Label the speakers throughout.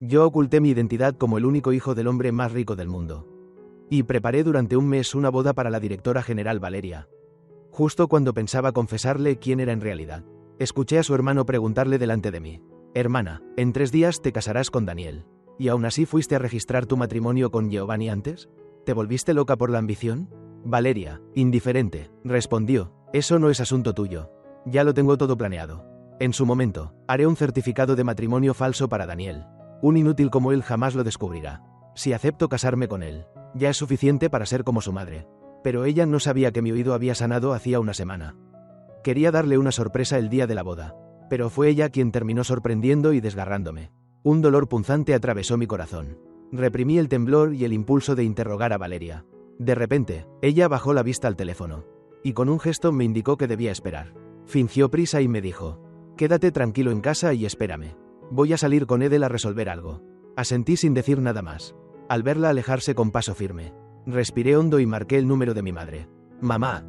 Speaker 1: Yo oculté mi identidad como el único hijo del hombre más rico del mundo. Y preparé durante un mes una boda para la directora general Valeria. Justo cuando pensaba confesarle quién era en realidad, escuché a su hermano preguntarle delante de mí: «Hermana, en 3 días te casarás con Daniel. ¿Y aún así fuiste a registrar tu matrimonio con Giovanni antes? ¿Te volviste loca por la ambición?» Valeria, indiferente, respondió: «Eso no es asunto tuyo. Ya lo tengo todo planeado. En su momento, haré un certificado de matrimonio falso para Daniel. Un inútil como él jamás lo descubrirá. Si acepto casarme con él, ya es suficiente para ser como su madre». Pero ella no sabía que mi oído había sanado hacía una semana. Quería darle una sorpresa el día de la boda, pero fue ella quien terminó sorprendiendo y desgarrándome. Un dolor punzante atravesó mi corazón. Reprimí el temblor y el impulso de interrogar a Valeria. De repente, ella bajó la vista al teléfono, y con un gesto me indicó que debía esperar. Fingió prisa y me dijo: «Quédate tranquilo en casa y espérame. Voy a salir con Edel a resolver algo». Asentí sin decir nada más. Al verla alejarse con paso firme, respiré hondo y marqué el número de mi madre. «Mamá,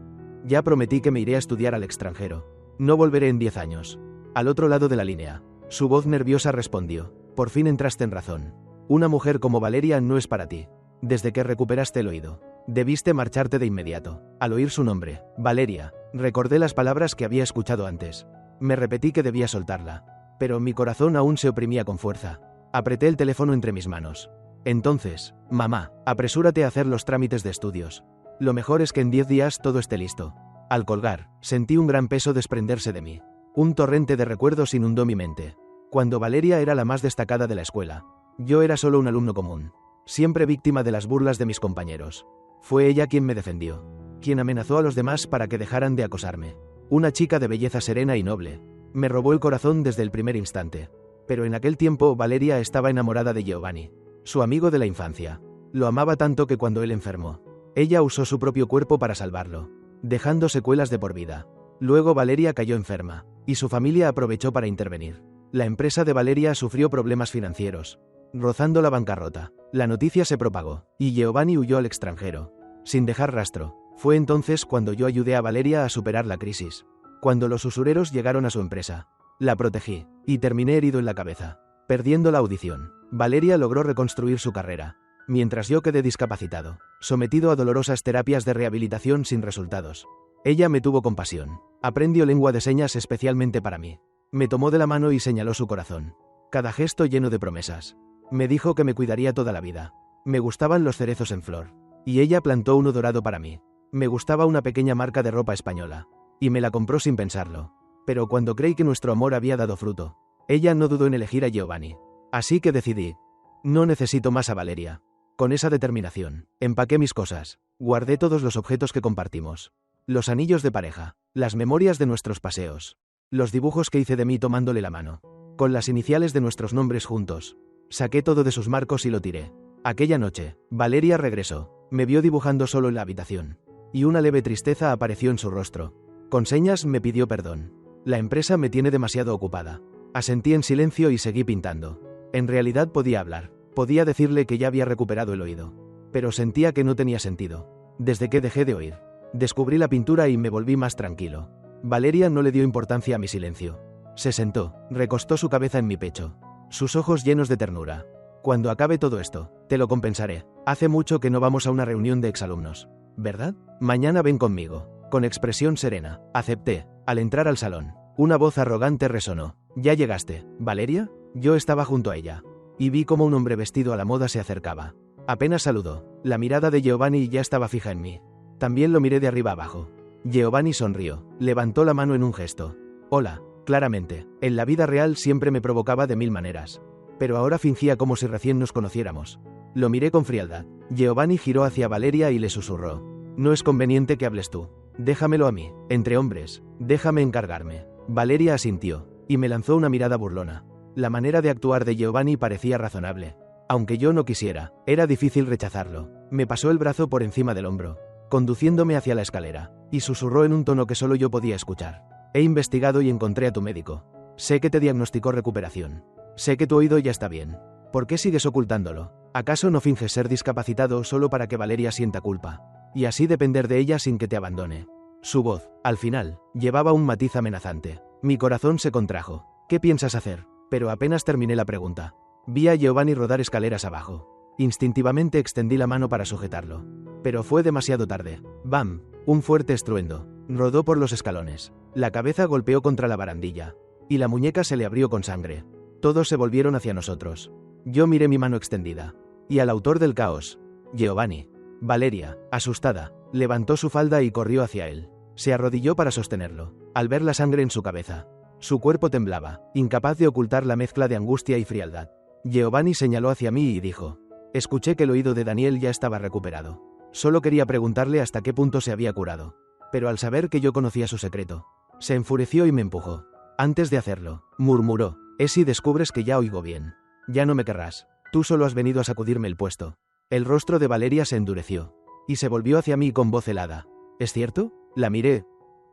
Speaker 1: ya prometí que me iré a estudiar al extranjero. No volveré en 10 años». Al otro lado de la línea, su voz nerviosa respondió: «Por fin entraste en razón. Una mujer como Valeria no es para ti. Desde que recuperaste el oído, debiste marcharte de inmediato». Al oír su nombre, Valeria, recordé las palabras que había escuchado antes. Me repetí que debía soltarla, pero mi corazón aún se oprimía con fuerza. Apreté el teléfono entre mis manos. «Entonces, mamá, apresúrate a hacer los trámites de estudios. Lo mejor es que en 10 días todo esté listo». Al colgar, sentí un gran peso desprenderse de mí. Un torrente de recuerdos inundó mi mente. Cuando Valeria era la más destacada de la escuela, yo era solo un alumno común, siempre víctima de las burlas de mis compañeros. Fue ella quien me defendió, quien amenazó a los demás para que dejaran de acosarme. Una chica de belleza serena y noble. Me robó el corazón desde el primer instante. Pero en aquel tiempo Valeria estaba enamorada de Giovanni, su amigo de la infancia. Lo amaba tanto que cuando él enfermó, ella usó su propio cuerpo para salvarlo, dejando secuelas de por vida. Luego Valeria cayó enferma, y su familia aprovechó para intervenir. La empresa de Valeria sufrió problemas financieros, rozando la bancarrota. La noticia se propagó, y Giovanni huyó al extranjero, sin dejar rastro. Fue entonces cuando yo ayudé a Valeria a superar la crisis. Cuando los usureros llegaron a su empresa, la protegí, y terminé herido en la cabeza, perdiendo la audición. Valeria logró reconstruir su carrera, mientras yo quedé discapacitado, sometido a dolorosas terapias de rehabilitación sin resultados. Ella me tuvo compasión. Aprendió lengua de señas especialmente para mí. Me tomó de la mano y señaló su corazón. Cada gesto lleno de promesas. Me dijo que me cuidaría toda la vida. Me gustaban los cerezos en flor, y ella plantó uno dorado para mí. Me gustaba una pequeña marca de ropa española, y me la compró sin pensarlo. Pero cuando creí que nuestro amor había dado fruto, ella no dudó en elegir a Giovanni. Así que decidí: no necesito más a Valeria. Con esa determinación, empaqué mis cosas, guardé todos los objetos que compartimos. Los anillos de pareja, las memorias de nuestros paseos, los dibujos que hice de mí tomándole la mano, con las iniciales de nuestros nombres juntos. Saqué todo de sus marcos y lo tiré. Aquella noche, Valeria regresó, me vio dibujando solo en la habitación, y una leve tristeza apareció en su rostro. Con señas me pidió perdón. La empresa me tiene demasiado ocupada. Asentí en silencio y seguí pintando. En realidad podía hablar, podía decirle que ya había recuperado el oído, pero sentía que no tenía sentido. Desde que dejé de oír, descubrí la pintura y me volví más tranquilo. Valeria no le dio importancia a mi silencio. Se sentó, recostó su cabeza en mi pecho, sus ojos llenos de ternura. Cuando acabe todo esto, te lo compensaré. Hace mucho que no vamos a una reunión de exalumnos, ¿verdad? Mañana ven conmigo. Con expresión serena, acepté. Al entrar al salón, una voz arrogante resonó. ¿Ya llegaste, Valeria? Yo estaba junto a ella, y vi cómo un hombre vestido a la moda se acercaba. Apenas saludó. La mirada de Giovanni ya estaba fija en mí. También lo miré de arriba abajo. Giovanni sonrió, levantó la mano en un gesto. Hola. Claramente, en la vida real siempre me provocaba de 1000 maneras, pero ahora fingía como si recién nos conociéramos. Lo miré con frialdad. Giovanni giró hacia Valeria y le susurró: no es conveniente que hables tú. Déjamelo a mí. Entre hombres, déjame encargarme. Valeria asintió, y me lanzó una mirada burlona. La manera de actuar de Giovanni parecía razonable. Aunque yo no quisiera, era difícil rechazarlo. Me pasó el brazo por encima del hombro, conduciéndome hacia la escalera, y susurró en un tono que solo yo podía escuchar: he investigado y encontré a tu médico. Sé que te diagnosticó recuperación. Sé que tu oído ya está bien. ¿Por qué sigues ocultándolo? ¿Acaso no finges ser discapacitado solo para que Valeria sienta culpa, y así depender de ella sin que te abandone? Su voz, al final, llevaba un matiz amenazante. Mi corazón se contrajo. ¿Qué piensas hacer? Pero apenas terminé la pregunta, Vi a Giovanni rodar escaleras abajo. Instintivamente extendí la mano para sujetarlo. Pero fue demasiado tarde. ¡Bam! Un fuerte estruendo. Rodó por los escalones. La cabeza golpeó contra la barandilla. Y la muñeca se le abrió con sangre. Todos se volvieron hacia nosotros. Yo miré mi mano extendida. Y al autor del caos. Giovanni. Valeria, asustada, levantó su falda y corrió hacia él. Se arrodilló para sostenerlo. Al ver la sangre en su cabeza. Su cuerpo temblaba, incapaz de ocultar la mezcla de angustia y frialdad. Giovanni señaló hacia mí y dijo: escuché que el oído de Daniel ya estaba recuperado. Solo quería preguntarle hasta qué punto se había curado. Pero al saber que yo conocía su secreto, se enfureció y me empujó. Antes de hacerlo, murmuró: es si descubres que ya oigo bien. Ya no me querrás. Tú solo has venido a sacudirme el puesto. El rostro de Valeria se endureció. Y se volvió hacia mí con voz helada. ¿Es cierto? La miré.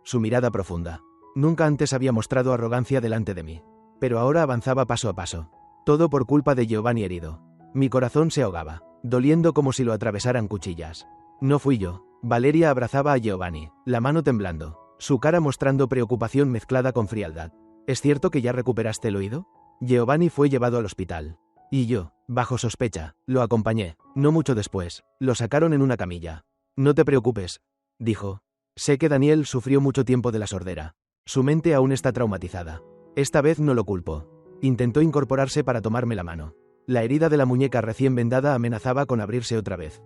Speaker 1: Su mirada profunda. Nunca antes había mostrado arrogancia delante de mí. Pero ahora avanzaba paso a paso. Todo por culpa de Giovanni herido. Mi corazón se ahogaba, doliendo como si lo atravesaran cuchillas. No fui yo. Valeria abrazaba a Giovanni, la mano temblando, su cara mostrando preocupación mezclada con frialdad. ¿Es cierto que ya recuperaste el oído? Giovanni fue llevado al hospital. Y yo, bajo sospecha, lo acompañé. No mucho después, lo sacaron en una camilla. No te preocupes, dijo. Sé que Daniel sufrió mucho tiempo de la sordera. Su mente aún está traumatizada. Esta vez no lo culpo. Intentó incorporarse para tomarme la mano. La herida de la muñeca recién vendada amenazaba con abrirse otra vez.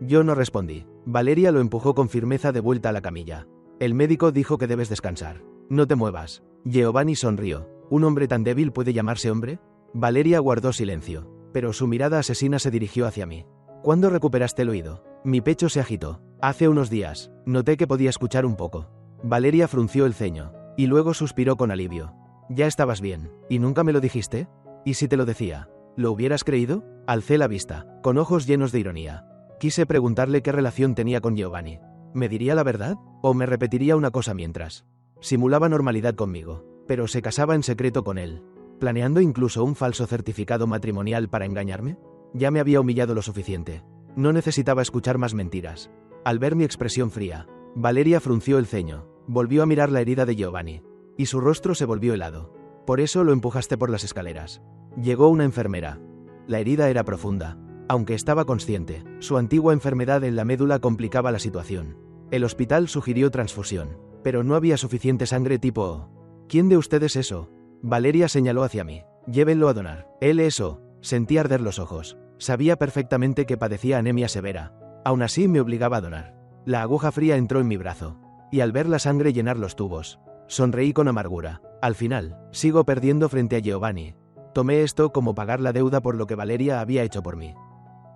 Speaker 1: Yo no respondí. Valeria lo empujó con firmeza de vuelta a la camilla. El médico dijo que debes descansar. No te muevas. Giovanni sonrió. ¿Un hombre tan débil puede llamarse hombre? Valeria guardó silencio, pero su mirada asesina se dirigió hacia mí. ¿Cuándo recuperaste el oído? Mi pecho se agitó. Hace unos días. Noté que podía escuchar un poco. Valeria frunció el ceño, y luego suspiró con alivio. Ya estabas bien. ¿Y nunca me lo dijiste? ¿Y si te lo decía? ¿Lo hubieras creído? Alcé la vista, con ojos llenos de ironía. Quise preguntarle qué relación tenía con Giovanni. ¿Me diría la verdad? ¿O me repetiría una cosa mientras? Simulaba normalidad conmigo, pero se casaba en secreto con él, planeando incluso un falso certificado matrimonial para engañarme. Ya me había humillado lo suficiente. No necesitaba escuchar más mentiras. Al ver mi expresión fría, Valeria frunció el ceño, volvió a mirar la herida de Giovanni, y su rostro se volvió helado. Por eso lo empujaste por las escaleras. Llegó una enfermera. La herida era profunda. Aunque estaba consciente, su antigua enfermedad en la médula complicaba la situación. El hospital sugirió transfusión, pero no había suficiente sangre tipo O. ¿Quién de ustedes es eso? Valeria señaló hacia mí. Llévenlo a donar. Él es O. Sentí arder los ojos. Sabía perfectamente que padecía anemia severa. Aún así me obligaba a donar. La aguja fría entró en mi brazo. Y al ver la sangre llenar los tubos, sonreí con amargura. Al final, sigo perdiendo frente a Giovanni. Tomé esto como pagar la deuda por lo que Valeria había hecho por mí.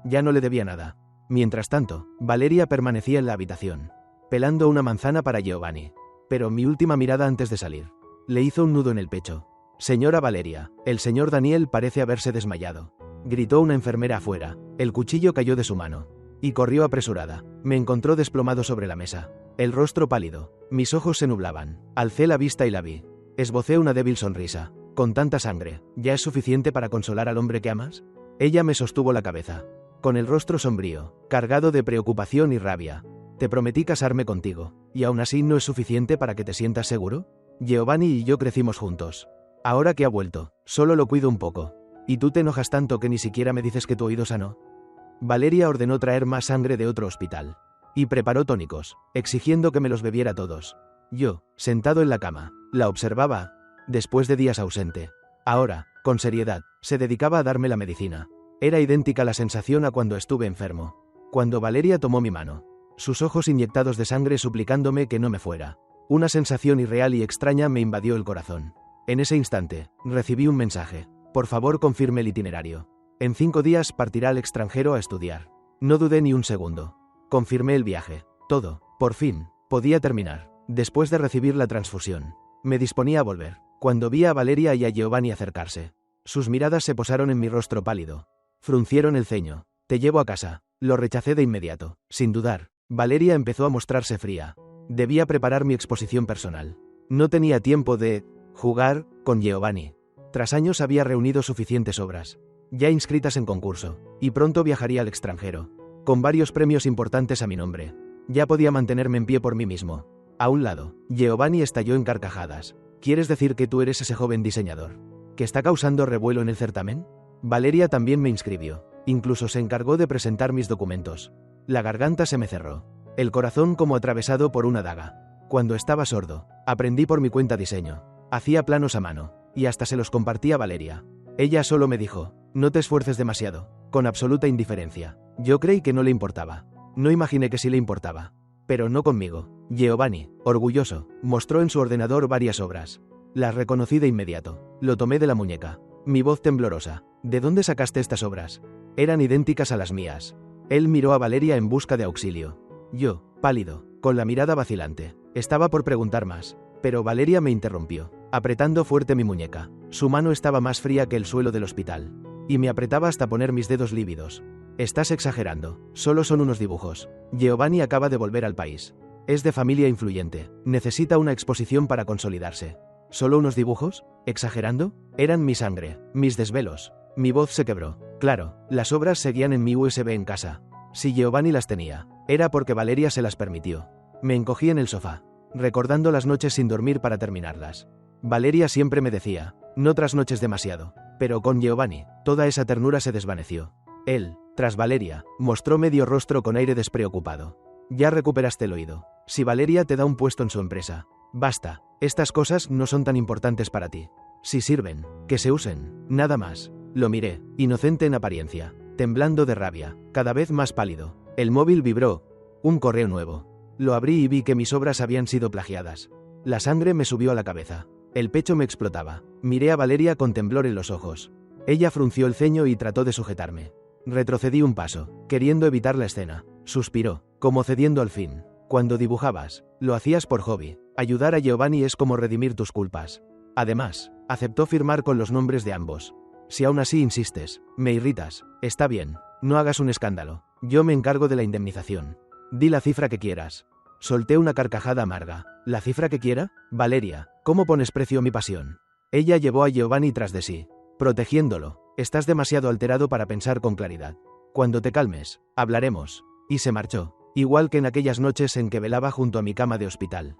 Speaker 1: Ya no le debía nada. Mientras tanto, Valeria permanecía en la habitación, pelando una manzana para Giovanni. Pero mi última mirada antes de salir le hizo un nudo en el pecho. Señora Valeria, el señor Daniel parece haberse desmayado. Gritó una enfermera afuera. El cuchillo cayó de su mano. Y corrió apresurada. Me encontró desplomado sobre la mesa. El rostro pálido. Mis ojos se nublaban. Alcé la vista y la vi. Esbocé una débil sonrisa. Con tanta sangre, ¿ya es suficiente para consolar al hombre que amas? Ella me sostuvo la cabeza, con el rostro sombrío, cargado de preocupación y rabia. Te prometí casarme contigo, ¿y aún así no es suficiente para que te sientas seguro? Giovanni y yo crecimos juntos. Ahora que ha vuelto, solo lo cuido un poco. ¿Y tú te enojas tanto que ni siquiera me dices que tu oído sanó? Valeria ordenó traer más sangre de otro hospital. Y preparó tónicos, exigiendo que me los bebiera todos. Yo, sentado en la cama, la observaba. Después de días ausente. Ahora, con seriedad, se dedicaba a darme la medicina. Era idéntica la sensación a cuando estuve enfermo. Cuando Valeria tomó mi mano, sus ojos inyectados de sangre suplicándome que no me fuera. Una sensación irreal y extraña me invadió el corazón. En ese instante, recibí un mensaje. Por favor, confirme el itinerario. En 5 días partirá al extranjero a estudiar. No dudé ni un segundo. Confirmé el viaje. Todo, por fin, podía terminar. Después de recibir la transfusión, me disponía a volver, cuando vi a Valeria y a Giovanni acercarse. Sus miradas se posaron en mi rostro pálido. Fruncieron el ceño. Te llevo a casa. Lo rechacé de inmediato, sin dudar. Valeria empezó a mostrarse fría. Debía preparar mi exposición personal. No tenía tiempo de jugar con Giovanni. Tras años había reunido suficientes obras, ya inscritas en concurso, y pronto viajaría al extranjero, con varios premios importantes a mi nombre. Ya podía mantenerme en pie por mí mismo. A un lado, Giovanni estalló en carcajadas. ¿Quieres decir que tú eres ese joven diseñador que está causando revuelo en el certamen? Valeria también me inscribió. Incluso se encargó de presentar mis documentos. La garganta se me cerró. El corazón como atravesado por una daga. Cuando estaba sordo, aprendí por mi cuenta diseño. Hacía planos a mano, y hasta se los compartí a Valeria. Ella solo me dijo, no te esfuerces demasiado, con absoluta indiferencia. Yo creí que no le importaba. No imaginé que sí le importaba. Pero no conmigo. Giovanni, orgulloso, mostró en su ordenador varias obras. Las reconocí de inmediato. Lo tomé de la muñeca. Mi voz temblorosa. ¿De dónde sacaste estas obras? Eran idénticas a las mías. Él miró a Valeria en busca de auxilio. Yo, pálido, con la mirada vacilante, estaba por preguntar más, pero Valeria me interrumpió, apretando fuerte mi muñeca. Su mano estaba más fría que el suelo del hospital, y me apretaba hasta poner mis dedos lívidos. Estás exagerando, solo son unos dibujos. Giovanni acaba de volver al país. Es de familia influyente, necesita una exposición para consolidarse. ¿Solo unos dibujos? ¿Exagerando? Eran mi sangre, mis desvelos. Mi voz se quebró. Claro, las obras seguían en mi USB en casa. Si Giovanni las tenía, era porque Valeria se las permitió. Me encogí en el sofá, recordando las noches sin dormir para terminarlas. Valeria siempre me decía, no trasnoches demasiado. Pero con Giovanni, toda esa ternura se desvaneció. Él, tras Valeria, mostró medio rostro con aire despreocupado. Ya recuperaste el oído. Si Valeria te da un puesto en su empresa, basta, estas cosas no son tan importantes para ti. Si sirven, que se usen, nada más. Lo miré, inocente en apariencia, temblando de rabia, cada vez más pálido. El móvil vibró. Un correo nuevo. Lo abrí y vi que mis obras habían sido plagiadas. La sangre me subió a la cabeza. El pecho me explotaba. Miré a Valeria con temblor en los ojos. Ella frunció el ceño y trató de sujetarme. Retrocedí un paso, queriendo evitar la escena. Suspiró, como cediendo al fin. Cuando dibujabas, lo hacías por hobby. Ayudar a Giovanni es como redimir tus culpas. Además, aceptó firmar con los nombres de ambos. Si aún así insistes, me irritas. Está bien, no hagas un escándalo. Yo me encargo de la indemnización. Di la cifra que quieras. Solté una carcajada amarga. ¿La cifra que quiera? Valeria, ¿cómo pones precio a mi pasión? Ella llevó a Giovanni tras de sí, protegiéndolo. Estás demasiado alterado para pensar con claridad. Cuando te calmes, hablaremos. Y se marchó, igual que en aquellas noches en que velaba junto a mi cama de hospital,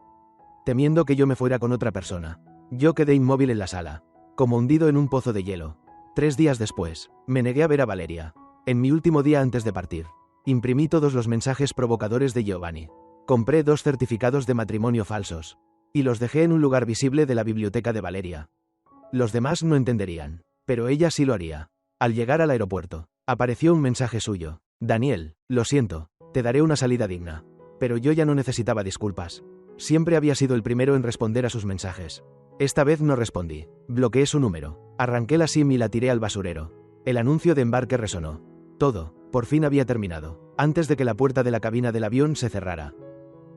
Speaker 1: temiendo que yo me fuera con otra persona. Yo quedé inmóvil en la sala, como hundido en un pozo de hielo. 3 días después, me negué a ver a Valeria. En mi último día antes de partir, imprimí todos los mensajes provocadores de Giovanni. Compré 2 certificados de matrimonio falsos, y los dejé en un lugar visible de la biblioteca de Valeria. Los demás no entenderían, pero ella sí lo haría. Al llegar al aeropuerto, apareció un mensaje suyo. Daniel, lo siento, te daré una salida digna. Pero yo ya no necesitaba disculpas. Siempre había sido el primero en responder a sus mensajes. Esta vez no respondí. Bloqueé su número. Arranqué la SIM y la tiré al basurero. El anuncio de embarque resonó. Todo, por fin había terminado, antes de que la puerta de la cabina del avión se cerrara.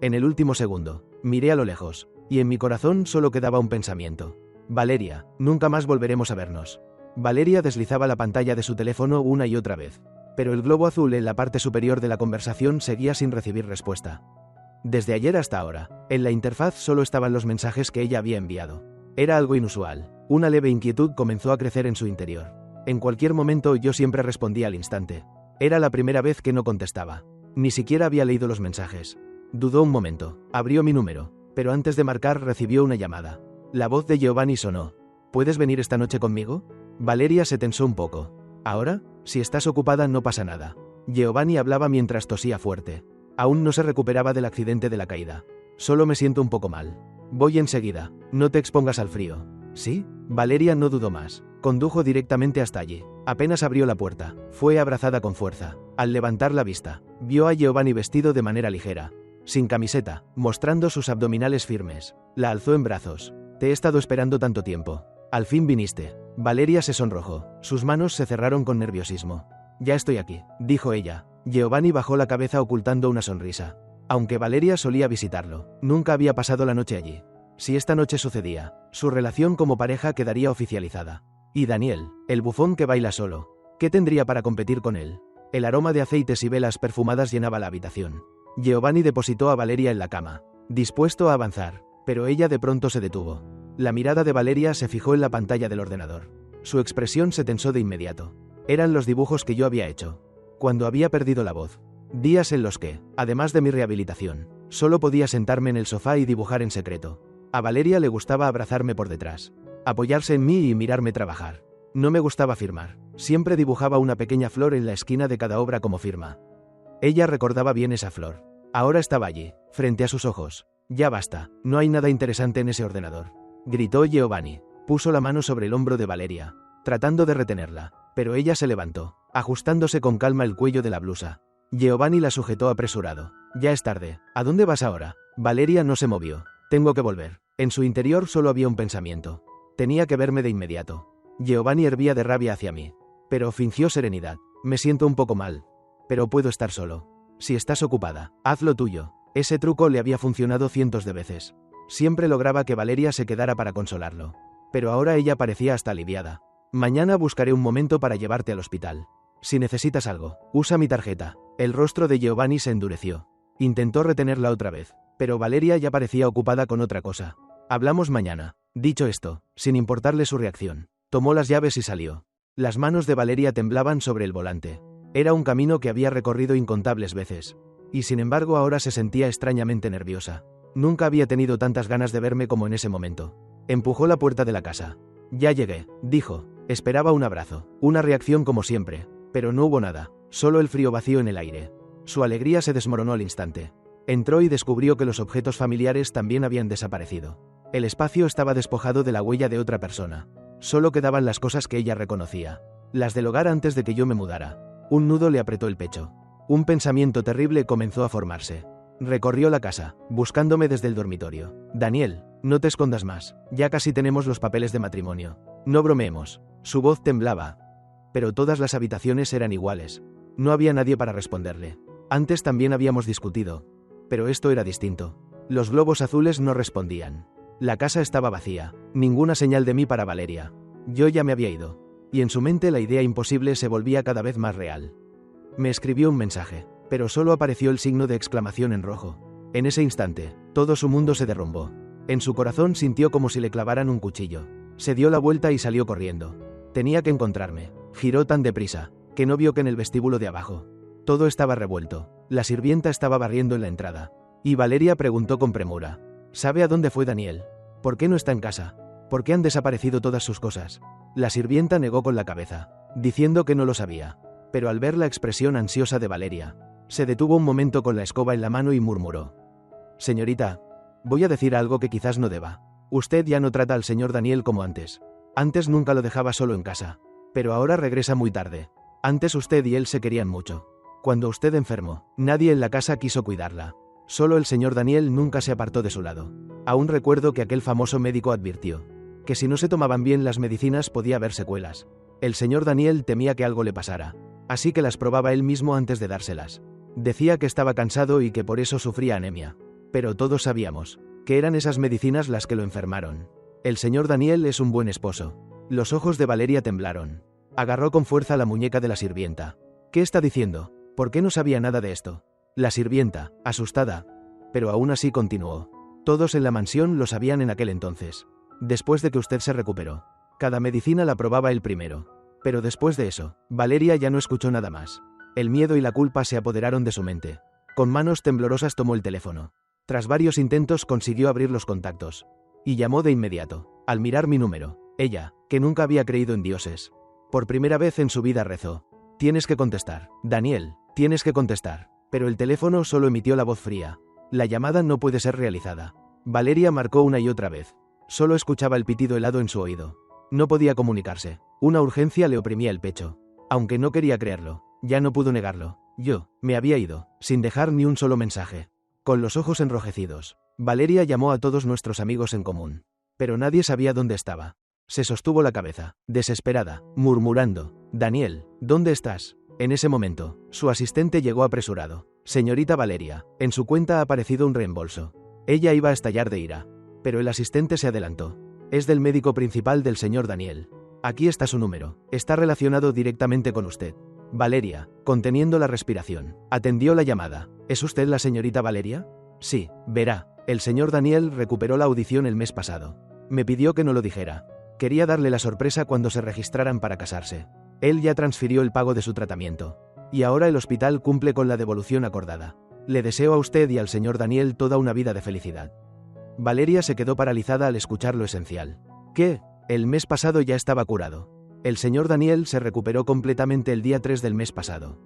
Speaker 1: En el último segundo, miré a lo lejos, y en mi corazón solo quedaba un pensamiento. Valeria, nunca más volveremos a vernos. Valeria deslizaba la pantalla de su teléfono una y otra vez, pero el globo azul en la parte superior de la conversación seguía sin recibir respuesta. Desde ayer hasta ahora, en la interfaz solo estaban los mensajes que ella había enviado. Era algo inusual. Una leve inquietud comenzó a crecer en su interior. En cualquier momento yo siempre respondía al instante. Era la primera vez que no contestaba. Ni siquiera había leído los mensajes. Dudó un momento, abrió mi número, pero antes de marcar recibió una llamada. La voz de Giovanni sonó. ¿Puedes venir esta noche conmigo? Valeria se tensó un poco. ¿Ahora? Si estás ocupada no pasa nada. Giovanni hablaba mientras tosía fuerte. Aún no se recuperaba del accidente de la caída. Solo me siento un poco mal. Voy enseguida, no te expongas al frío. ¿Sí? Valeria no dudó más. Condujo directamente hasta allí. Apenas abrió la puerta, fue abrazada con fuerza. Al levantar la vista, vio a Giovanni vestido de manera ligera, sin camiseta, mostrando sus abdominales firmes. La alzó en brazos. Te he estado esperando tanto tiempo. Al fin viniste. Valeria se sonrojó. Sus manos se cerraron con nerviosismo. Ya estoy aquí, dijo ella. Giovanni bajó la cabeza ocultando una sonrisa. Aunque Valeria solía visitarlo, nunca había pasado la noche allí. Si esta noche sucedía, su relación como pareja quedaría oficializada. Y Daniel, el bufón que baila solo, ¿qué tendría para competir con él? El aroma de aceites y velas perfumadas llenaba la habitación. Giovanni depositó a Valeria en la cama, dispuesto a avanzar, pero ella de pronto se detuvo. La mirada de Valeria se fijó en la pantalla del ordenador. Su expresión se tensó de inmediato. Eran los dibujos que yo había hecho cuando había perdido la voz. Días en los que, además de mi rehabilitación, solo podía sentarme en el sofá y dibujar en secreto. A Valeria le gustaba abrazarme por detrás, apoyarse en mí y mirarme trabajar. No me gustaba firmar. Siempre dibujaba una pequeña flor en la esquina de cada obra como firma. Ella recordaba bien esa flor. Ahora estaba allí, frente a sus ojos. Ya basta, no hay nada interesante en ese ordenador. Gritó Giovanni. Puso la mano sobre el hombro de Valeria, tratando de retenerla, pero ella se levantó, ajustándose con calma el cuello de la blusa. Giovanni la sujetó apresurado. Ya es tarde. ¿A dónde vas ahora? Valeria no se movió. Tengo que volver. En su interior solo había un pensamiento. Tenía que verme de inmediato. Giovanni hervía de rabia hacia mí. Pero fingió serenidad. Me siento un poco mal. Pero puedo estar solo. Si estás ocupada, haz lo tuyo. Ese truco le había funcionado cientos de veces. Siempre lograba que Valeria se quedara para consolarlo. Pero ahora ella parecía hasta aliviada. Mañana buscaré un momento para llevarte al hospital. Si necesitas algo, usa mi tarjeta. El rostro de Giovanni se endureció. Intentó retenerla otra vez, pero Valeria ya parecía ocupada con otra cosa. Hablamos mañana. Dicho esto, sin importarle su reacción, tomó las llaves y salió. Las manos de Valeria temblaban sobre el volante. Era un camino que había recorrido incontables veces. Y sin embargo ahora se sentía extrañamente nerviosa. Nunca había tenido tantas ganas de verme como en ese momento. Empujó la puerta de la casa. Ya llegué, dijo. Esperaba un abrazo, una reacción como siempre, pero no hubo nada, solo el frío vacío en el aire. Su alegría se desmoronó al instante. Entró y descubrió que los objetos familiares también habían desaparecido. El espacio estaba despojado de la huella de otra persona. Solo quedaban las cosas que ella reconocía. Las del hogar antes de que yo me mudara. Un nudo le apretó el pecho. Un pensamiento terrible comenzó a formarse. Recorrió la casa, buscándome desde el dormitorio. Daniel, no te escondas más. Ya casi tenemos los papeles de matrimonio. No bromeemos. Su voz temblaba. Pero todas las habitaciones eran iguales. No había nadie para responderle. Antes también habíamos discutido. Pero esto era distinto. Los globos azules no respondían. La casa estaba vacía. Ninguna señal de mí para Valeria. Yo ya me había ido. Y en su mente la idea imposible se volvía cada vez más real. Me escribió un mensaje, pero solo apareció el signo de exclamación en rojo. En ese instante, todo su mundo se derrumbó. En su corazón sintió como si le clavaran un cuchillo. Se dio la vuelta y salió corriendo. Tenía que encontrarme. Giró tan deprisa, que no vio que en el vestíbulo de abajo. Todo estaba revuelto. La sirvienta estaba barriendo en la entrada. Y Valeria preguntó con premura. ¿Sabe a dónde fue Daniel? ¿Por qué no está en casa? ¿Por qué han desaparecido todas sus cosas? La sirvienta negó con la cabeza, diciendo que no lo sabía. Pero al ver la expresión ansiosa de Valeria, se detuvo un momento con la escoba en la mano y murmuró. Señorita, voy a decir algo que quizás no deba. Usted ya no trata al señor Daniel como antes. Antes nunca lo dejaba solo en casa. Pero ahora regresa muy tarde. Antes usted y él se querían mucho. Cuando usted enfermó, nadie en la casa quiso cuidarla. Solo el señor Daniel nunca se apartó de su lado. Aún recuerdo que aquel famoso médico advirtió que si no se tomaban bien las medicinas podía haber secuelas. El señor Daniel temía que algo le pasara, así que las probaba él mismo antes de dárselas. Decía que estaba cansado y que por eso sufría anemia. Pero todos sabíamos que eran esas medicinas las que lo enfermaron. El señor Daniel es un buen esposo. Los ojos de Valeria temblaron. Agarró con fuerza la muñeca de la sirvienta. ¿Qué está diciendo? ¿Por qué no sabía nada de esto? La sirvienta, asustada, pero aún así continuó. Todos en la mansión lo sabían en aquel entonces. Después de que usted se recuperó, cada medicina la probaba él primero. Pero después de eso, Valeria ya no escuchó nada más. El miedo y la culpa se apoderaron de su mente. Con manos temblorosas tomó el teléfono. Tras varios intentos consiguió abrir los contactos. Y llamó de inmediato. Al mirar mi número, ella, que nunca había creído en dioses, por primera vez en su vida rezó. Tienes que contestar, Daniel, tienes que contestar. Pero el teléfono solo emitió la voz fría. La llamada no puede ser realizada. Valeria marcó una y otra vez. Solo escuchaba el pitido helado en su oído. No podía comunicarse. Una urgencia le oprimía el pecho. Aunque no quería creerlo, ya no pudo negarlo. Yo, me había ido, sin dejar ni un solo mensaje. Con los ojos enrojecidos, Valeria llamó a todos nuestros amigos en común. Pero nadie sabía dónde estaba. Se sostuvo la cabeza, desesperada, murmurando. Daniel, ¿dónde estás? En ese momento, su asistente llegó apresurado. Señorita Valeria, en su cuenta ha aparecido un reembolso. Ella iba a estallar de ira. Pero el asistente se adelantó. Es del médico principal del señor Daniel. Aquí está su número. Está relacionado directamente con usted. Valeria, conteniendo la respiración, atendió la llamada. ¿Es usted la señorita Valeria? Sí, verá. El señor Daniel recuperó la audición el mes pasado. Me pidió que no lo dijera. Quería darle la sorpresa cuando se registraran para casarse. Él ya transfirió el pago de su tratamiento. Y ahora el hospital cumple con la devolución acordada. Le deseo a usted y al señor Daniel toda una vida de felicidad. Valeria se quedó paralizada al escuchar lo esencial. ¿Qué? El mes pasado ya estaba curado. El señor Daniel se recuperó completamente el día 3 del mes pasado.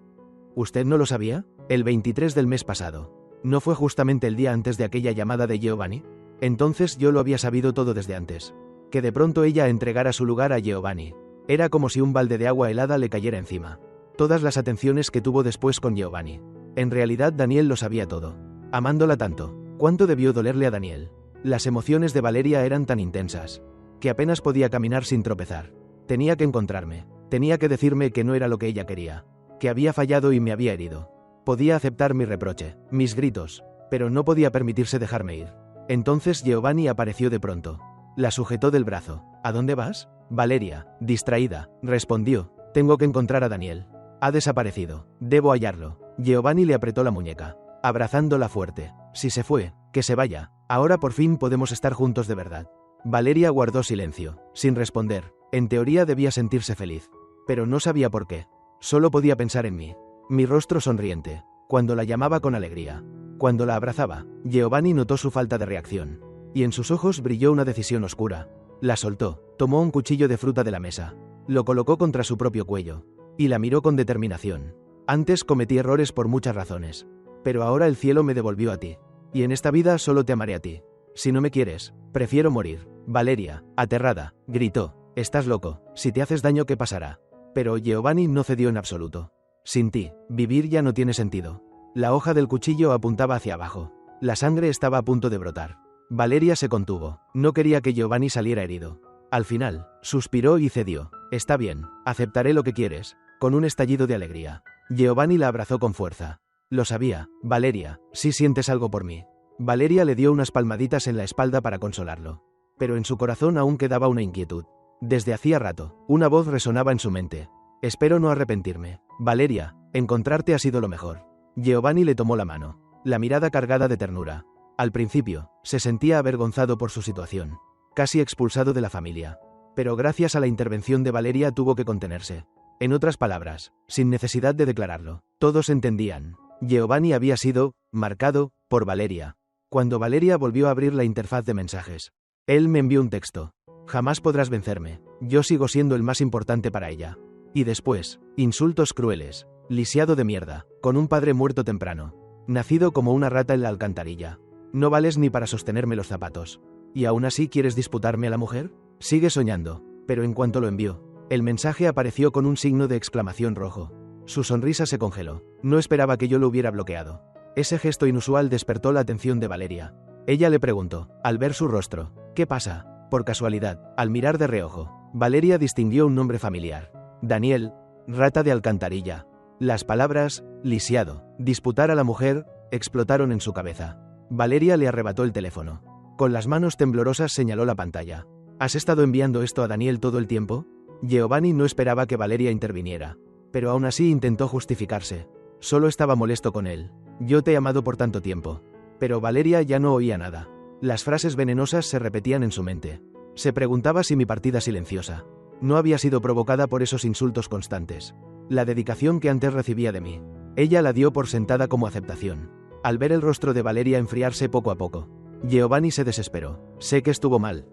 Speaker 1: ¿Usted no lo sabía? El 23 del mes pasado. ¿No fue justamente el día antes de aquella llamada de Giovanni? Entonces yo lo había sabido todo desde antes. Que de pronto ella entregara su lugar a Giovanni. Era como si un balde de agua helada le cayera encima. Todas las atenciones que tuvo después con Giovanni. En realidad Daniel lo sabía todo. Amándola tanto. ¿Cuánto debió dolerle a Daniel? Las emociones de Valeria eran tan intensas. Que apenas podía caminar sin tropezar. Tenía que encontrarme. Tenía que decirme que no era lo que ella quería. Que había fallado y me había herido. Podía aceptar mi reproche, mis gritos, pero no podía permitirse dejarme ir. Entonces Giovanni apareció de pronto. La sujetó del brazo. ¿A dónde vas? Valeria, distraída, respondió. Tengo que encontrar a Daniel. Ha desaparecido. Debo hallarlo. Giovanni le apretó la muñeca, abrazándola fuerte. Si se fue, que se vaya. Ahora por fin podemos estar juntos de verdad. Valeria guardó silencio, sin responder. En teoría debía sentirse feliz, pero no sabía por qué. Solo podía pensar en mí. Mi rostro sonriente, cuando la llamaba con alegría. Cuando la abrazaba, Giovanni notó su falta de reacción. Y en sus ojos brilló una decisión oscura. La soltó, tomó un cuchillo de fruta de la mesa. Lo colocó contra su propio cuello. Y la miró con determinación. Antes cometí errores por muchas razones. Pero ahora el cielo me devolvió a ti. Y en esta vida solo te amaré a ti. Si no me quieres, prefiero morir. Valeria, aterrada, gritó. Estás loco. Si te haces daño, ¿qué pasará? Pero Giovanni no cedió en absoluto. Sin ti, vivir ya no tiene sentido. La hoja del cuchillo apuntaba hacia abajo. La sangre estaba a punto de brotar. Valeria se contuvo. No quería que Giovanni saliera herido. Al final, suspiró y cedió. Está bien, aceptaré lo que quieres. Con un estallido de alegría. Giovanni la abrazó con fuerza. Lo sabía, Valeria, si sientes algo por mí. Valeria le dio unas palmaditas en la espalda para consolarlo. Pero en su corazón aún quedaba una inquietud. Desde hacía rato, una voz resonaba en su mente. Espero no arrepentirme. Valeria, encontrarte ha sido lo mejor. Giovanni le tomó la mano, la mirada cargada de ternura. Al principio, se sentía avergonzado por su situación, casi expulsado de la familia. Pero gracias a la intervención de Valeria tuvo que contenerse. En otras palabras, sin necesidad de declararlo, todos entendían. Giovanni había sido marcado por Valeria. Cuando Valeria volvió a abrir la interfaz de mensajes, él me envió un texto. Jamás podrás vencerme. Yo sigo siendo el más importante para ella. Y después, insultos crueles. Lisiado de mierda, con un padre muerto temprano. Nacido como una rata en la alcantarilla. No vales ni para sostenerme los zapatos. ¿Y aún así quieres disputarme a la mujer? Sigue soñando. Pero en cuanto lo envió, el mensaje apareció con un signo de exclamación rojo. Su sonrisa se congeló. No esperaba que yo lo hubiera bloqueado. Ese gesto inusual despertó la atención de Valeria. Ella le preguntó, al ver su rostro, ¿qué pasa? Por casualidad, al mirar de reojo, Valeria distinguió un nombre familiar. Daniel, rata de alcantarilla. Las palabras, lisiado, disputar a la mujer, explotaron en su cabeza. Valeria le arrebató el teléfono. Con las manos temblorosas señaló la pantalla. ¿Has estado enviando esto a Daniel todo el tiempo? Giovanni no esperaba que Valeria interviniera. Pero aún así intentó justificarse. Solo estaba molesto con él. Yo te he amado por tanto tiempo. Pero Valeria ya no oía nada. Las frases venenosas se repetían en su mente. Se preguntaba si mi partida silenciosa no había sido provocada por esos insultos constantes. La dedicación que antes recibía de mí. Ella la dio por sentada como aceptación. Al ver el rostro de Valeria enfriarse poco a poco, Giovanni se desesperó. Sé que estuvo mal.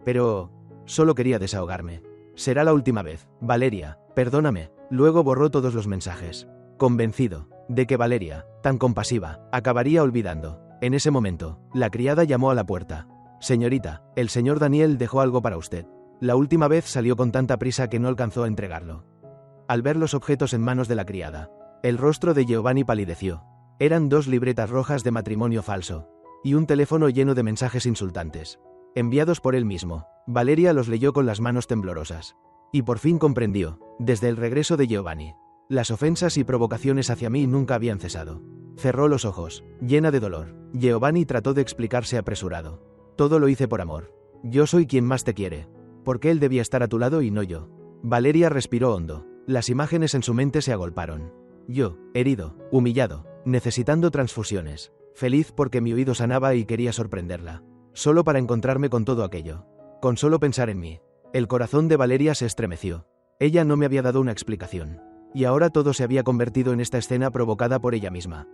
Speaker 1: Pero solo quería desahogarme. Será la última vez. Valeria, perdóname. Luego borró todos los mensajes. Convencido de que Valeria, tan compasiva, acabaría olvidando. En ese momento, la criada llamó a la puerta. Señorita, el señor Daniel dejó algo para usted. La última vez salió con tanta prisa que no alcanzó a entregarlo. Al ver los objetos en manos de la criada, el rostro de Giovanni palideció. Eran 2 libretas rojas de matrimonio falso, y un teléfono lleno de mensajes insultantes, enviados por él mismo. Valeria los leyó con las manos temblorosas. Y por fin comprendió, desde el regreso de Giovanni. Las ofensas y provocaciones hacia mí nunca habían cesado. Cerró los ojos, llena de dolor. Giovanni trató de explicarse apresurado. Todo lo hice por amor. Yo soy quien más te quiere. ¿Por qué él debía estar a tu lado y no yo? Valeria respiró hondo. Las imágenes en su mente se agolparon. Yo, herido, humillado, necesitando transfusiones. Feliz porque mi oído sanaba y quería sorprenderla. Solo para encontrarme con todo aquello. Con solo pensar en mí. El corazón de Valeria se estremeció. Ella no me había dado una explicación. Y ahora todo se había convertido en esta escena provocada por ella misma.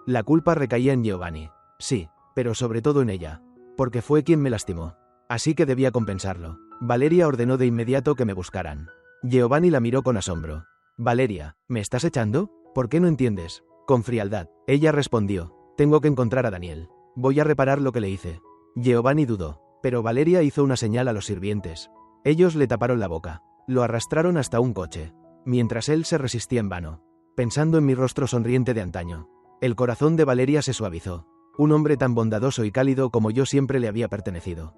Speaker 1: La culpa recaía en Giovanni. Sí, pero sobre todo en ella. Porque fue quien me lastimó. Así que debía compensarlo. Valeria ordenó de inmediato que me buscaran. Giovanni la miró con asombro. Valeria, ¿me estás echando? ¿Por qué no entiendes? Con frialdad. Ella respondió. Tengo que encontrar a Daniel. Voy a reparar lo que le hice. Giovanni dudó, pero Valeria hizo una señal a los sirvientes. Ellos le taparon la boca. Lo arrastraron hasta un coche, mientras él se resistía en vano, pensando en mi rostro sonriente de antaño. El corazón de Valeria se suavizó. Un hombre tan bondadoso y cálido como yo siempre le había pertenecido.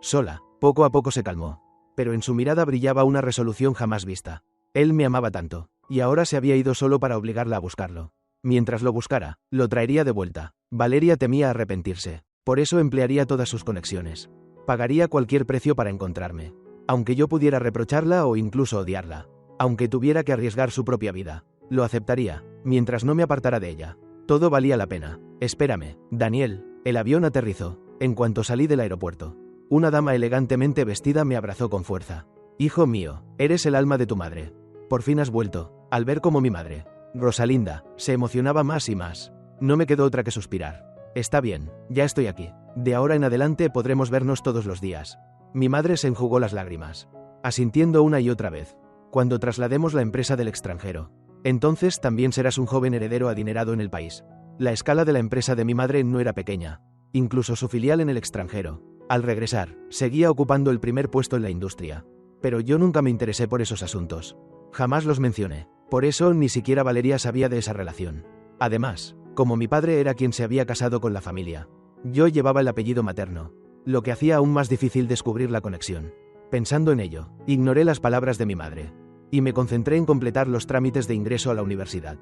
Speaker 1: Sola, poco a poco se calmó, pero en su mirada brillaba una resolución jamás vista. Él me amaba tanto, y ahora se había ido solo para obligarla a buscarlo. Mientras lo buscara, lo traería de vuelta. Valeria temía arrepentirse, por eso emplearía todas sus conexiones. Pagaría cualquier precio para encontrarme. Aunque yo pudiera reprocharla o incluso odiarla. Aunque tuviera que arriesgar su propia vida. Lo aceptaría, mientras no me apartara de ella. Todo valía la pena. Espérame, Daniel. El avión aterrizó. En cuanto salí del aeropuerto, una dama elegantemente vestida me abrazó con fuerza. Hijo mío, eres el alma de tu madre. Por fin has vuelto. Al ver cómo mi madre, Rosalinda, se emocionaba más y más. No me quedó otra que suspirar. Está bien, ya estoy aquí. De ahora en adelante podremos vernos todos los días. Mi madre se enjugó las lágrimas, asintiendo una y otra vez. Cuando traslademos la empresa del extranjero, entonces también serás un joven heredero adinerado en el país. La escala de la empresa de mi madre no era pequeña, incluso su filial en el extranjero. Al regresar, seguía ocupando el primer puesto en la industria. Pero yo nunca me interesé por esos asuntos. Jamás los mencioné. Por eso ni siquiera Valeria sabía de esa relación. Además, como mi padre era quien se había casado con la familia, yo llevaba el apellido materno, lo que hacía aún más difícil descubrir la conexión. Pensando en ello, ignoré las palabras de mi madre, y me concentré en completar los trámites de ingreso a la universidad.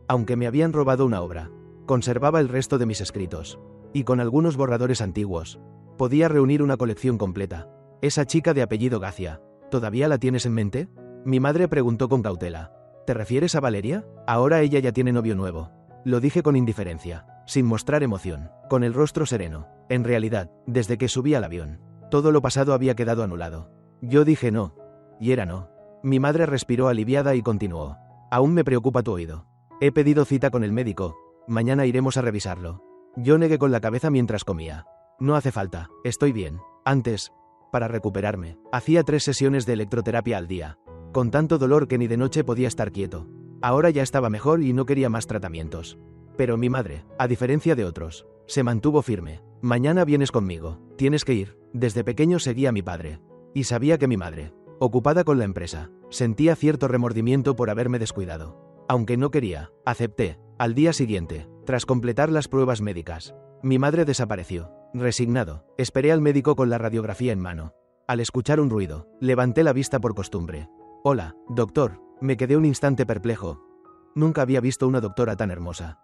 Speaker 1: Aunque me habían robado una obra, conservaba el resto de mis escritos, y con algunos borradores antiguos, podía reunir una colección completa. Esa chica de apellido Gacia, ¿todavía la tienes en mente? Mi madre preguntó con cautela. ¿Te refieres a Valeria? Ahora ella ya tiene novio nuevo. Lo dije con indiferencia, sin mostrar emoción, con el rostro sereno. En realidad, desde que subí al avión, todo lo pasado había quedado anulado. Yo dije no, y era no. Mi madre respiró aliviada y continuó. Aún me preocupa tu oído. He pedido cita con el médico. Mañana iremos a revisarlo. Yo negué con la cabeza mientras comía. No hace falta, estoy bien. Antes, para recuperarme, hacía 3 sesiones de electroterapia al día, con tanto dolor que ni de noche podía estar quieto. Ahora ya estaba mejor y no quería más tratamientos. Pero mi madre, a diferencia de otros, se mantuvo firme. Mañana vienes conmigo, tienes que ir. Desde pequeño seguía a mi padre, y sabía que mi madre, ocupada con la empresa, sentía cierto remordimiento por haberme descuidado. Aunque no quería, acepté. Al día siguiente, tras completar las pruebas médicas, mi madre desapareció. Resignado, esperé al médico con la radiografía en mano. Al escuchar un ruido, levanté la vista por costumbre. Hola, doctor. Me quedé un instante perplejo. Nunca había visto una doctora tan hermosa.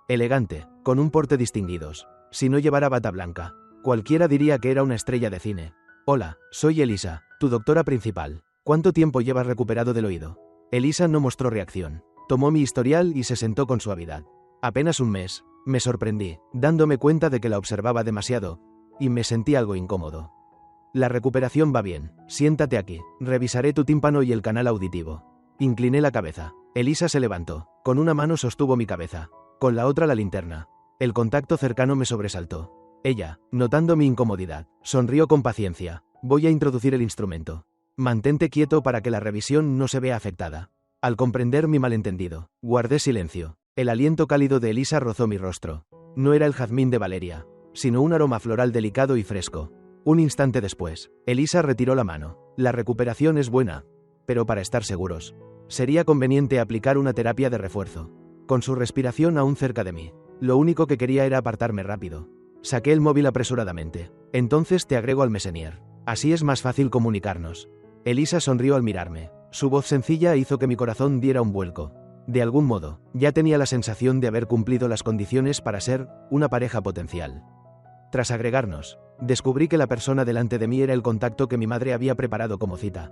Speaker 1: Elegante, con un porte distinguidos. Si no llevara bata blanca, cualquiera diría que era una estrella de cine. Hola, soy Elisa, tu doctora principal. ¿Cuánto tiempo llevas recuperado del oído? Elisa no mostró reacción. Tomó mi historial y se sentó con suavidad. Apenas un mes. Me sorprendí, dándome cuenta de que la observaba demasiado, y me sentí algo incómodo. La recuperación va bien. Siéntate aquí. Revisaré tu tímpano y el canal auditivo. Incliné la cabeza. Elisa se levantó. Con una mano sostuvo mi cabeza, con la otra la linterna. El contacto cercano me sobresaltó. Ella, notando mi incomodidad, sonrió con paciencia. Voy a introducir el instrumento. Mantente quieto para que la revisión no se vea afectada. Al comprender mi malentendido, guardé silencio. El aliento cálido de Elisa rozó mi rostro. No era el jazmín de Valeria, sino un aroma floral delicado y fresco. Un instante después, Elisa retiró la mano. La recuperación es buena, pero para estar seguros, sería conveniente aplicar una terapia de refuerzo. Con su respiración aún cerca de mí, lo único que quería era apartarme rápido. Saqué el móvil apresuradamente. Entonces te agrego al Messenger. Así es más fácil comunicarnos. Elisa sonrió al mirarme. Su voz sencilla hizo que mi corazón diera un vuelco. De algún modo, ya tenía la sensación de haber cumplido las condiciones para ser una pareja potencial. Tras agregarnos, descubrí que la persona delante de mí era el contacto que mi madre había preparado como cita.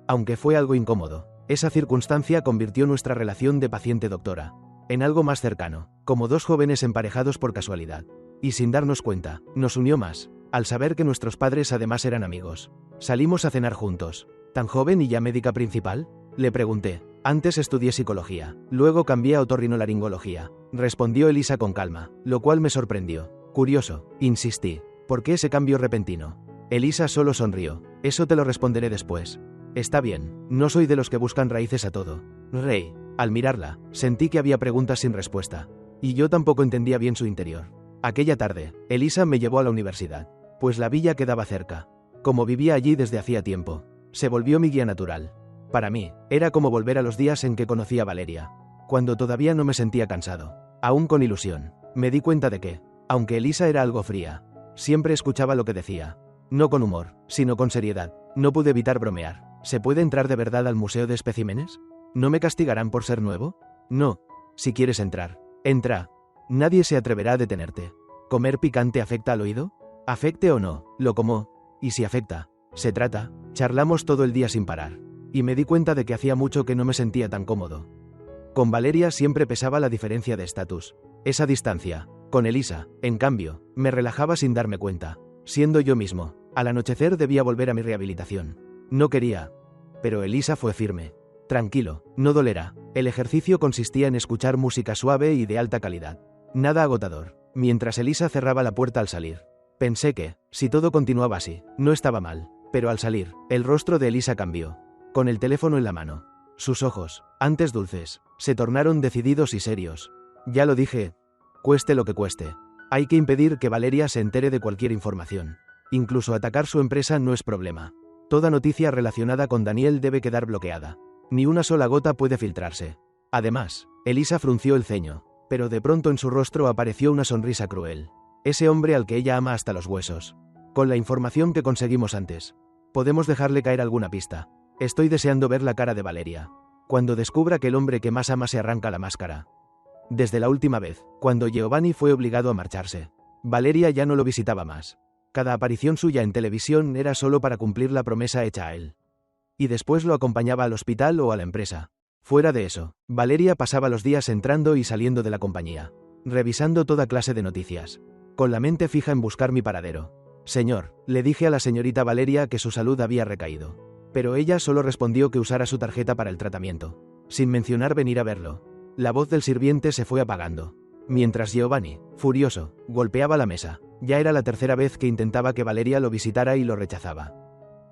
Speaker 1: Aunque fue algo incómodo, esa circunstancia convirtió nuestra relación de paciente-doctora en algo más cercano, como dos jóvenes emparejados por casualidad. Y sin darnos cuenta, nos unió más, al saber que nuestros padres además eran amigos. Salimos a cenar juntos. ¿Tan joven y ya médica principal?, le pregunté. Antes estudié psicología, luego cambié a otorrinolaringología, respondió Elisa con calma, lo cual me sorprendió. Curioso, insistí. ¿Por qué ese cambio repentino? Elisa solo sonrió. Eso te lo responderé después. Está bien, no soy de los que buscan raíces a todo. Rey. Al mirarla, sentí que había preguntas sin respuesta. Y yo tampoco entendía bien su interior. Aquella tarde, Elisa me llevó a la universidad, pues la villa quedaba cerca. Como vivía allí desde hacía tiempo, se volvió mi guía natural. Para mí, era como volver a los días en que conocí a Valeria, cuando todavía no me sentía cansado. Aún con ilusión, me di cuenta de que, aunque Elisa era algo fría, siempre escuchaba lo que decía. No con humor, sino con seriedad. No pude evitar bromear. ¿Se puede entrar de verdad al museo de especímenes? ¿No me castigarán por ser nuevo? No. Si quieres entrar, entra. Nadie se atreverá a detenerte. ¿Comer picante afecta al oído? Afecte o no, lo como. Y si afecta, se trata. Charlamos todo el día sin parar. Y me di cuenta de que hacía mucho que no me sentía tan cómodo. Con Valeria siempre pesaba la diferencia de estatus. Esa distancia. Con Elisa, en cambio, me relajaba sin darme cuenta. Siendo yo mismo. Al anochecer debía volver a mi rehabilitación. No quería. Pero Elisa fue firme. Tranquilo, no dolerá. El ejercicio consistía en escuchar música suave y de alta calidad. Nada agotador. Mientras Elisa cerraba la puerta al salir. Pensé que, si todo continuaba así, no estaba mal. Pero al salir, el rostro de Elisa cambió. Con el teléfono en la mano. Sus ojos, antes dulces, se tornaron decididos y serios. Ya lo dije. Cueste lo que cueste. Hay que impedir que Valeria se entere de cualquier información. Incluso atacar su empresa no es problema. Toda noticia relacionada con Daniel debe quedar bloqueada. Ni una sola gota puede filtrarse. Además, Elisa frunció el ceño, pero de pronto en su rostro apareció una sonrisa cruel. Ese hombre al que ella ama hasta los huesos. Con la información que conseguimos antes, podemos dejarle caer alguna pista. Estoy deseando ver la cara de Valeria. Cuando descubra que el hombre que más ama se arranca la máscara. Desde la última vez, cuando Giovanni fue obligado a marcharse, Valeria ya no lo visitaba más. Cada aparición suya en televisión era solo para cumplir la promesa hecha a él. Y después lo acompañaba al hospital o a la empresa. Fuera de eso, Valeria pasaba los días entrando y saliendo de la compañía, revisando toda clase de noticias, con la mente fija en buscar mi paradero. Señor, le dije a la señorita Valeria que su salud había recaído. Pero ella solo respondió que usara su tarjeta para el tratamiento, sin mencionar venir a verlo. La voz del sirviente se fue apagando. Mientras Giovanni, furioso, golpeaba la mesa. Ya era la tercera vez que intentaba que Valeria lo visitara y lo rechazaba.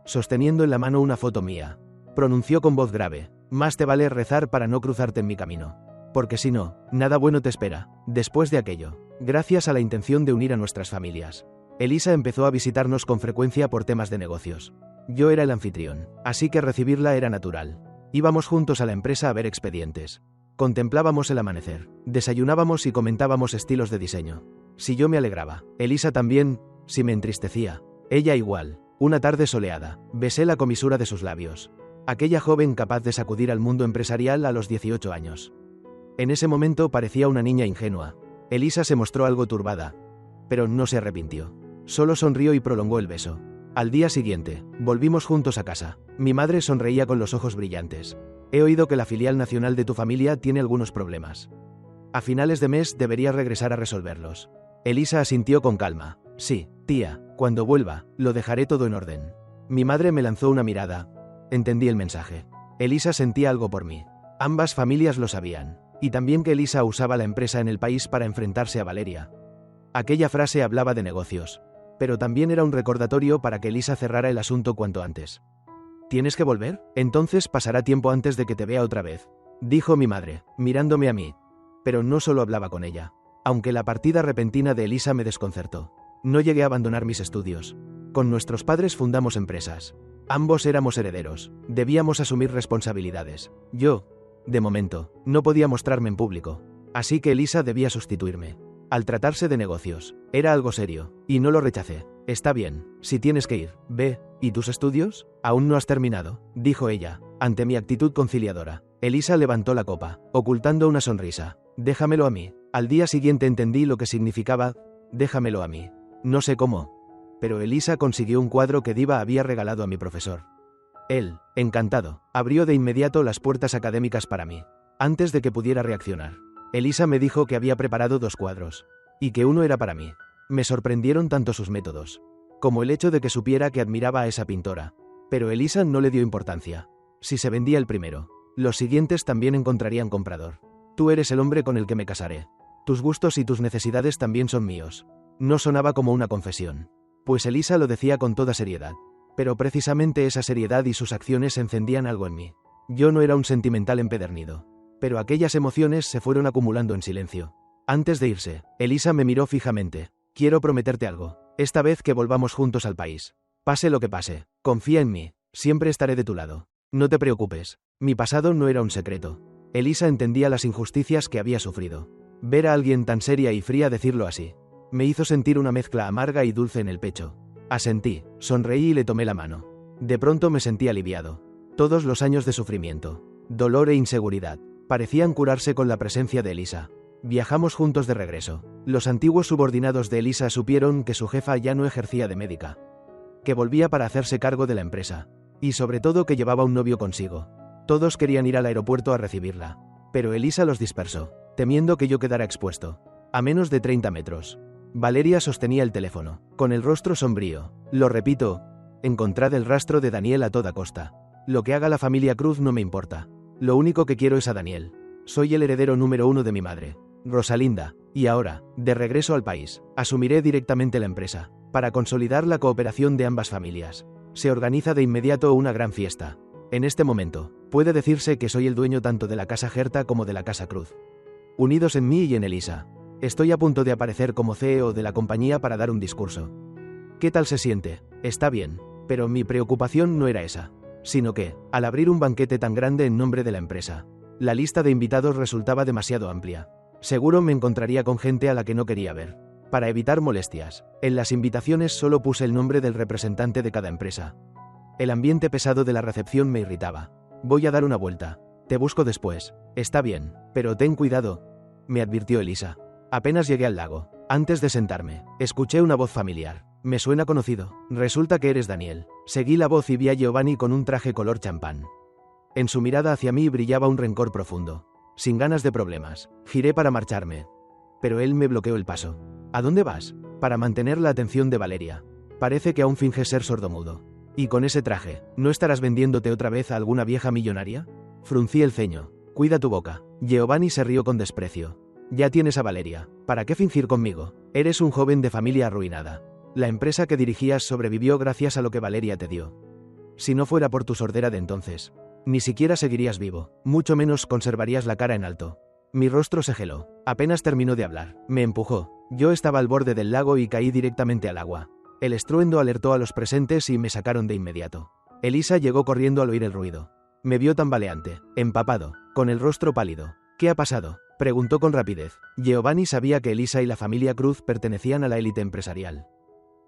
Speaker 1: Sosteniendo en la mano una foto mía, pronunció con voz grave: más te vale rezar para no cruzarte en mi camino. Porque si no, nada bueno te espera. Después de aquello, gracias a la intención de unir a nuestras familias, Elisa empezó a visitarnos con frecuencia por temas de negocios. Yo era el anfitrión, así que recibirla era natural. Íbamos juntos a la empresa a ver expedientes. Contemplábamos el amanecer, desayunábamos y comentábamos estilos de diseño. Si yo me alegraba, Elisa también. Si me entristecía, ella igual. Una tarde soleada, besé la comisura de sus labios. Aquella joven capaz de sacudir al mundo empresarial a los 18 años. En ese momento parecía una niña ingenua. Elisa se mostró algo turbada, pero no se arrepintió. Solo sonrió y prolongó el beso. Al día siguiente, volvimos juntos a casa. Mi madre sonreía con los ojos brillantes. He oído que la filial nacional de tu familia tiene algunos problemas. A finales de mes deberías regresar a resolverlos. Elisa asintió con calma. Sí, tía, cuando vuelva, lo dejaré todo en orden. Mi madre me lanzó una mirada. Entendí el mensaje. Elisa sentía algo por mí. Ambas familias lo sabían. Y también que Elisa usaba la empresa en el país para enfrentarse a Valeria. Aquella frase hablaba de negocios. Pero también era un recordatorio para que Elisa cerrara el asunto cuanto antes. ¿Tienes que volver? Entonces pasará tiempo antes de que te vea otra vez, dijo mi madre, mirándome a mí. Pero no solo hablaba con ella. Aunque la partida repentina de Elisa me desconcertó. No llegué a abandonar mis estudios. Con nuestros padres fundamos empresas. Ambos éramos herederos. Debíamos asumir responsabilidades. Yo, de momento, no podía mostrarme en público. Así que Elisa debía sustituirme. Al tratarse de negocios, era algo serio, y no lo rechacé. Está bien, si tienes que ir, ve. ¿Y tus estudios? Aún no has terminado, dijo ella, ante mi actitud conciliadora. Elisa levantó la copa, ocultando una sonrisa. Déjamelo a mí. Al día siguiente entendí lo que significaba, déjamelo a mí. No sé cómo. Pero Elisa consiguió un cuadro que Diva había regalado a mi profesor. Él, encantado, abrió de inmediato las puertas académicas para mí. Antes de que pudiera reaccionar, Elisa me dijo que había preparado 2 cuadros, y que uno era para mí. Me sorprendieron tanto sus métodos, como el hecho de que supiera que admiraba a esa pintora. Pero Elisa no le dio importancia. Si se vendía el primero, los siguientes también encontrarían comprador. Tú eres el hombre con el que me casaré. Tus gustos y tus necesidades también son míos. No sonaba como una confesión, pues Elisa lo decía con toda seriedad. Pero precisamente esa seriedad y sus acciones encendían algo en mí. Yo no era un sentimental empedernido. Pero aquellas emociones se fueron acumulando en silencio. Antes de irse, Elisa me miró fijamente. Quiero prometerte algo. Esta vez que volvamos juntos al país. Pase lo que pase, confía en mí. Siempre estaré de tu lado. No te preocupes. Mi pasado no era un secreto. Elisa entendía las injusticias que había sufrido. Ver a alguien tan seria y fría decirlo así, me hizo sentir una mezcla amarga y dulce en el pecho. Asentí, sonreí y le tomé la mano. De pronto me sentí aliviado. Todos los años de sufrimiento, dolor e inseguridad, parecían curarse con la presencia de Elisa. Viajamos juntos de regreso. Los antiguos subordinados de Elisa supieron que su jefa ya no ejercía de médica, que volvía para hacerse cargo de la empresa, y sobre todo que llevaba un novio consigo. Todos querían ir al aeropuerto a recibirla, pero Elisa los dispersó, temiendo que yo quedara expuesto. A menos de 30 metros. Valeria sostenía el teléfono, con el rostro sombrío. Lo repito, encontrad el rastro de Daniel a toda costa. Lo que haga la familia Cruz no me importa. Lo único que quiero es a Daniel. Soy el heredero número 1 de mi madre, Rosalinda, y ahora, de regreso al país, asumiré directamente la empresa, para consolidar la cooperación de ambas familias. Se organiza de inmediato una gran fiesta. En este momento, puede decirse que soy el dueño tanto de la casa Gerta como de la casa Cruz, unidos en mí y en Elisa. Estoy a punto de aparecer como CEO de la compañía para dar un discurso. ¿Qué tal se siente? Está bien, pero mi preocupación no era esa, sino que, al abrir un banquete tan grande en nombre de la empresa, la lista de invitados resultaba demasiado amplia. Seguro me encontraría con gente a la que no quería ver. Para evitar molestias, en las invitaciones solo puse el nombre del representante de cada empresa. El ambiente pesado de la recepción me irritaba. Voy a dar una vuelta. Te busco después. Está bien, pero ten cuidado, me advirtió Elisa. Apenas llegué al lago. Antes de sentarme, escuché una voz familiar. Me suena conocido. Resulta que eres Daniel. Seguí la voz y vi a Giovanni con un traje color champán. En su mirada hacia mí brillaba un rencor profundo. Sin ganas de problemas, giré para marcharme. Pero él me bloqueó el paso. ¿A dónde vas? Para mantener la atención de Valeria. Parece que aún finges ser sordomudo. Y con ese traje, ¿no estarás vendiéndote otra vez a alguna vieja millonaria? Fruncí el ceño. Cuida tu boca. Giovanni se rió con desprecio. Ya tienes a Valeria. ¿Para qué fingir conmigo? Eres un joven de familia arruinada. La empresa que dirigías sobrevivió gracias a lo que Valeria te dio. Si no fuera por tu sordera de entonces, ni siquiera seguirías vivo, mucho menos conservarías la cara en alto. Mi rostro se geló. Apenas terminó de hablar, me empujó. Yo estaba al borde del lago y caí directamente al agua. El estruendo alertó a los presentes y me sacaron de inmediato. Elisa llegó corriendo al oír el ruido. Me vio tambaleante, empapado, con el rostro pálido. ¿Qué ha pasado?, preguntó con rapidez. Giovanni sabía que Elisa y la familia Cruz pertenecían a la élite empresarial,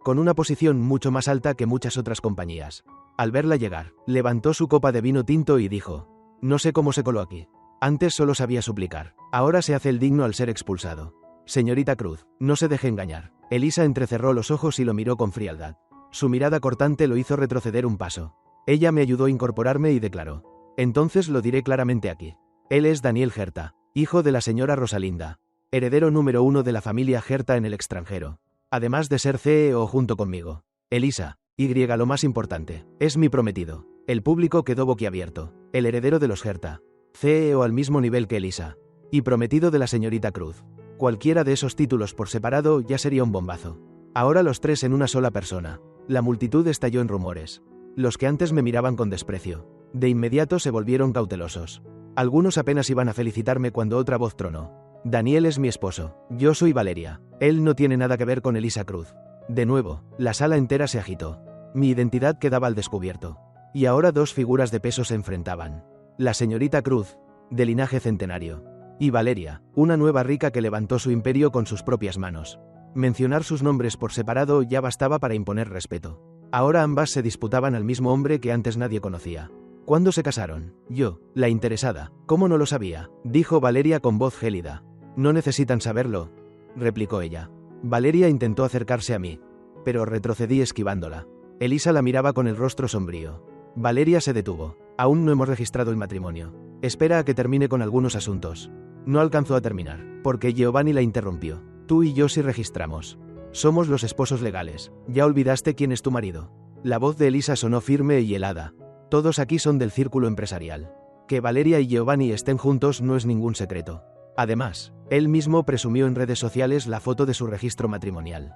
Speaker 1: con una posición mucho más alta que muchas otras compañías. Al verla llegar, levantó su copa de vino tinto y dijo: no sé cómo se coló aquí. Antes solo sabía suplicar. Ahora se hace el digno al ser expulsado. Señorita Cruz, no se deje engañar. Elisa entrecerró los ojos y lo miró con frialdad. Su mirada cortante lo hizo retroceder un paso. Ella me ayudó a incorporarme y declaró: entonces lo diré claramente aquí. Él es Daniel Gerta, hijo de la señora Rosalinda, heredero número 1 de la familia Gerta en el extranjero. Además de ser CEO junto conmigo. Elisa, lo más importante, es mi prometido. El público quedó boquiabierto. El heredero de los Gerta, CEO al mismo nivel que Elisa, y prometido de la señorita Cruz. Cualquiera de esos títulos por separado ya sería un bombazo. Ahora los tres en una sola persona. La multitud estalló en rumores. Los que antes me miraban con desprecio, de inmediato se volvieron cautelosos. Algunos apenas iban a felicitarme cuando otra voz tronó: Daniel es mi esposo, yo soy Valeria. Él no tiene nada que ver con Elisa Cruz. De nuevo, la sala entera se agitó. Mi identidad quedaba al descubierto. Y ahora dos figuras de peso se enfrentaban. La señorita Cruz, de linaje centenario, y Valeria, una nueva rica que levantó su imperio con sus propias manos. Mencionar sus nombres por separado ya bastaba para imponer respeto. Ahora ambas se disputaban al mismo hombre que antes nadie conocía. ¿Cuándo se casaron? Yo, la interesada. ¿Cómo no lo sabía?, dijo Valeria con voz gélida. No necesitan saberlo, replicó ella. Valeria intentó acercarse a mí, pero retrocedí esquivándola. Elisa la miraba con el rostro sombrío. Valeria se detuvo. Aún no hemos registrado el matrimonio. Espera a que termine con algunos asuntos. No alcanzó a terminar, porque Giovanni la interrumpió. Tú y yo sí registramos. Somos los esposos legales. ¿Ya olvidaste quién es tu marido? La voz de Elisa sonó firme y helada. Todos aquí son del círculo empresarial. Que Valeria y Giovanni estén juntos no es ningún secreto. Además, él mismo presumió en redes sociales la foto de su registro matrimonial.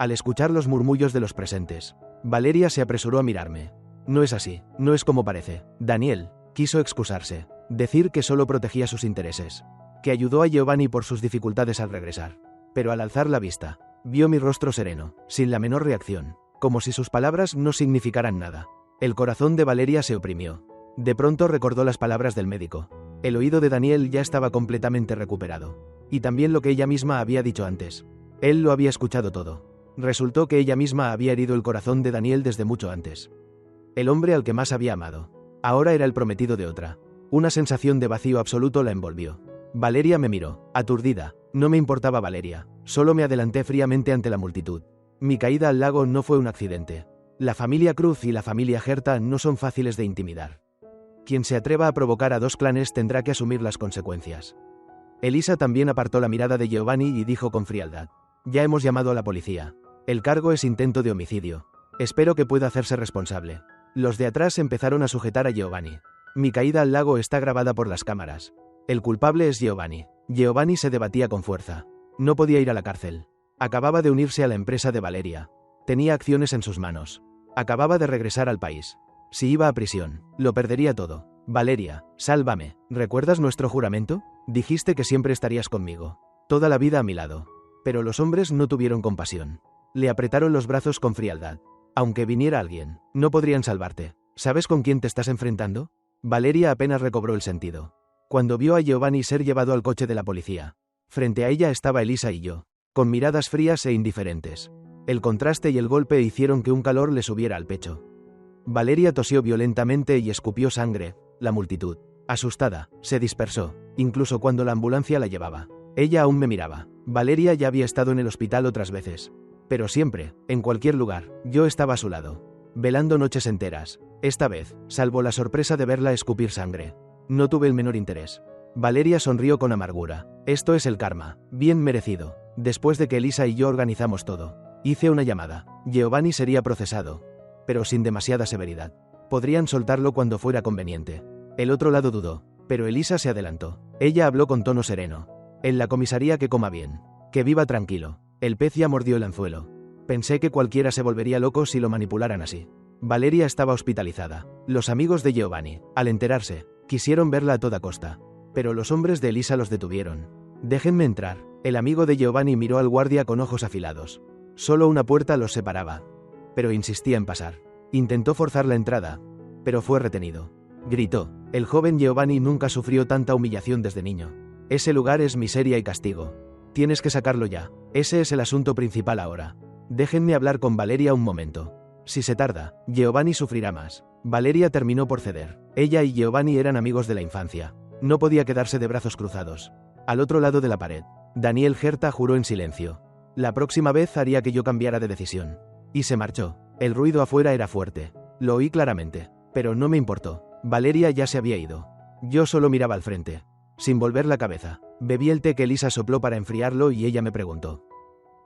Speaker 1: al escuchar los murmullos de los presentes. Valeria se apresuró a mirarme. No es así, no es como parece. Daniel quiso excusarse, decir que solo protegía sus intereses, que ayudó a Giovanni por sus dificultades al regresar. Pero al alzar la vista, vio mi rostro sereno, sin la menor reacción, como si sus palabras no significaran nada. El corazón de Valeria se oprimió. De pronto recordó las palabras del médico. El oído de Daniel ya estaba completamente recuperado. Y también lo que ella misma había dicho antes. Él lo había escuchado todo. Resultó que ella misma había herido el corazón de Daniel desde mucho antes. El hombre al que más había amado. Ahora era el prometido de otra. Una sensación de vacío absoluto la envolvió. Valeria me miró, aturdida. No me importaba Valeria, solo me adelanté fríamente ante la multitud. Mi caída al lago no fue un accidente. La familia Cruz y la familia Gerta no son fáciles de intimidar. Quien se atreva a provocar a dos clanes tendrá que asumir las consecuencias. Elisa también apartó la mirada de Giovanni y dijo con frialdad: ya hemos llamado a la policía. El cargo es intento de homicidio. Espero que pueda hacerse responsable. Los de atrás empezaron a sujetar a Giovanni. Mi caída al lago está grabada por las cámaras. El culpable es Giovanni. Giovanni se debatía con fuerza. No podía ir a la cárcel. Acababa de unirse a la empresa de Valeria. Tenía acciones en sus manos. Acababa de regresar al país. Si iba a prisión, lo perdería todo. Valeria, sálvame. ¿Recuerdas nuestro juramento? Dijiste que siempre estarías conmigo. Toda la vida a mi lado. Pero los hombres no tuvieron compasión. Le apretaron los brazos con frialdad. Aunque viniera alguien, no podrían salvarte. ¿Sabes con quién te estás enfrentando? Valeria apenas recobró el sentido. Cuando vio a Giovanni ser llevado al coche de la policía. Frente a ella estaba Elisa y yo, con miradas frías e indiferentes. El contraste y el golpe hicieron que un calor le subiera al pecho. Valeria tosió violentamente y escupió sangre. La multitud, asustada, se dispersó, incluso cuando la ambulancia la llevaba. Ella aún me miraba. Valeria ya había estado en el hospital otras veces. Pero siempre, en cualquier lugar, yo estaba a su lado, velando noches enteras. Esta vez, salvo la sorpresa de verla escupir sangre, no tuve el menor interés. Valeria sonrió con amargura. Esto es el karma, bien merecido. Después de que Elisa y yo organizamos todo, hice una llamada. Giovanni sería procesado, pero sin demasiada severidad. Podrían soltarlo cuando fuera conveniente. El otro lado dudó, pero Elisa se adelantó. Ella habló con tono sereno. En la comisaría que coma bien, que viva tranquilo. El pez ya mordió el anzuelo. Pensé que cualquiera se volvería loco si lo manipularan así. Valeria estaba hospitalizada. Los amigos de Giovanni, al enterarse, quisieron verla a toda costa. Pero los hombres de Elisa los detuvieron. Déjenme entrar. El amigo de Giovanni miró al guardia con ojos afilados. Solo una puerta los separaba. Pero insistía en pasar. Intentó forzar la entrada, pero fue retenido. Gritó. El joven Giovanni nunca sufrió tanta humillación desde niño. Ese lugar es miseria y castigo. Tienes que sacarlo ya. Ese es el asunto principal ahora. Déjenme hablar con Valeria un momento. Si se tarda, Giovanni sufrirá más. Valeria terminó por ceder. Ella y Giovanni eran amigos de la infancia. No podía quedarse de brazos cruzados. Al otro lado de la pared, Daniel Gerta juró en silencio. La próxima vez haría que yo cambiara de decisión. Y se marchó. El ruido afuera era fuerte. Lo oí claramente. Pero no me importó. Valeria ya se había ido. Yo solo miraba al frente, sin volver la cabeza. Bebí el té que Elisa sopló para enfriarlo y ella me preguntó: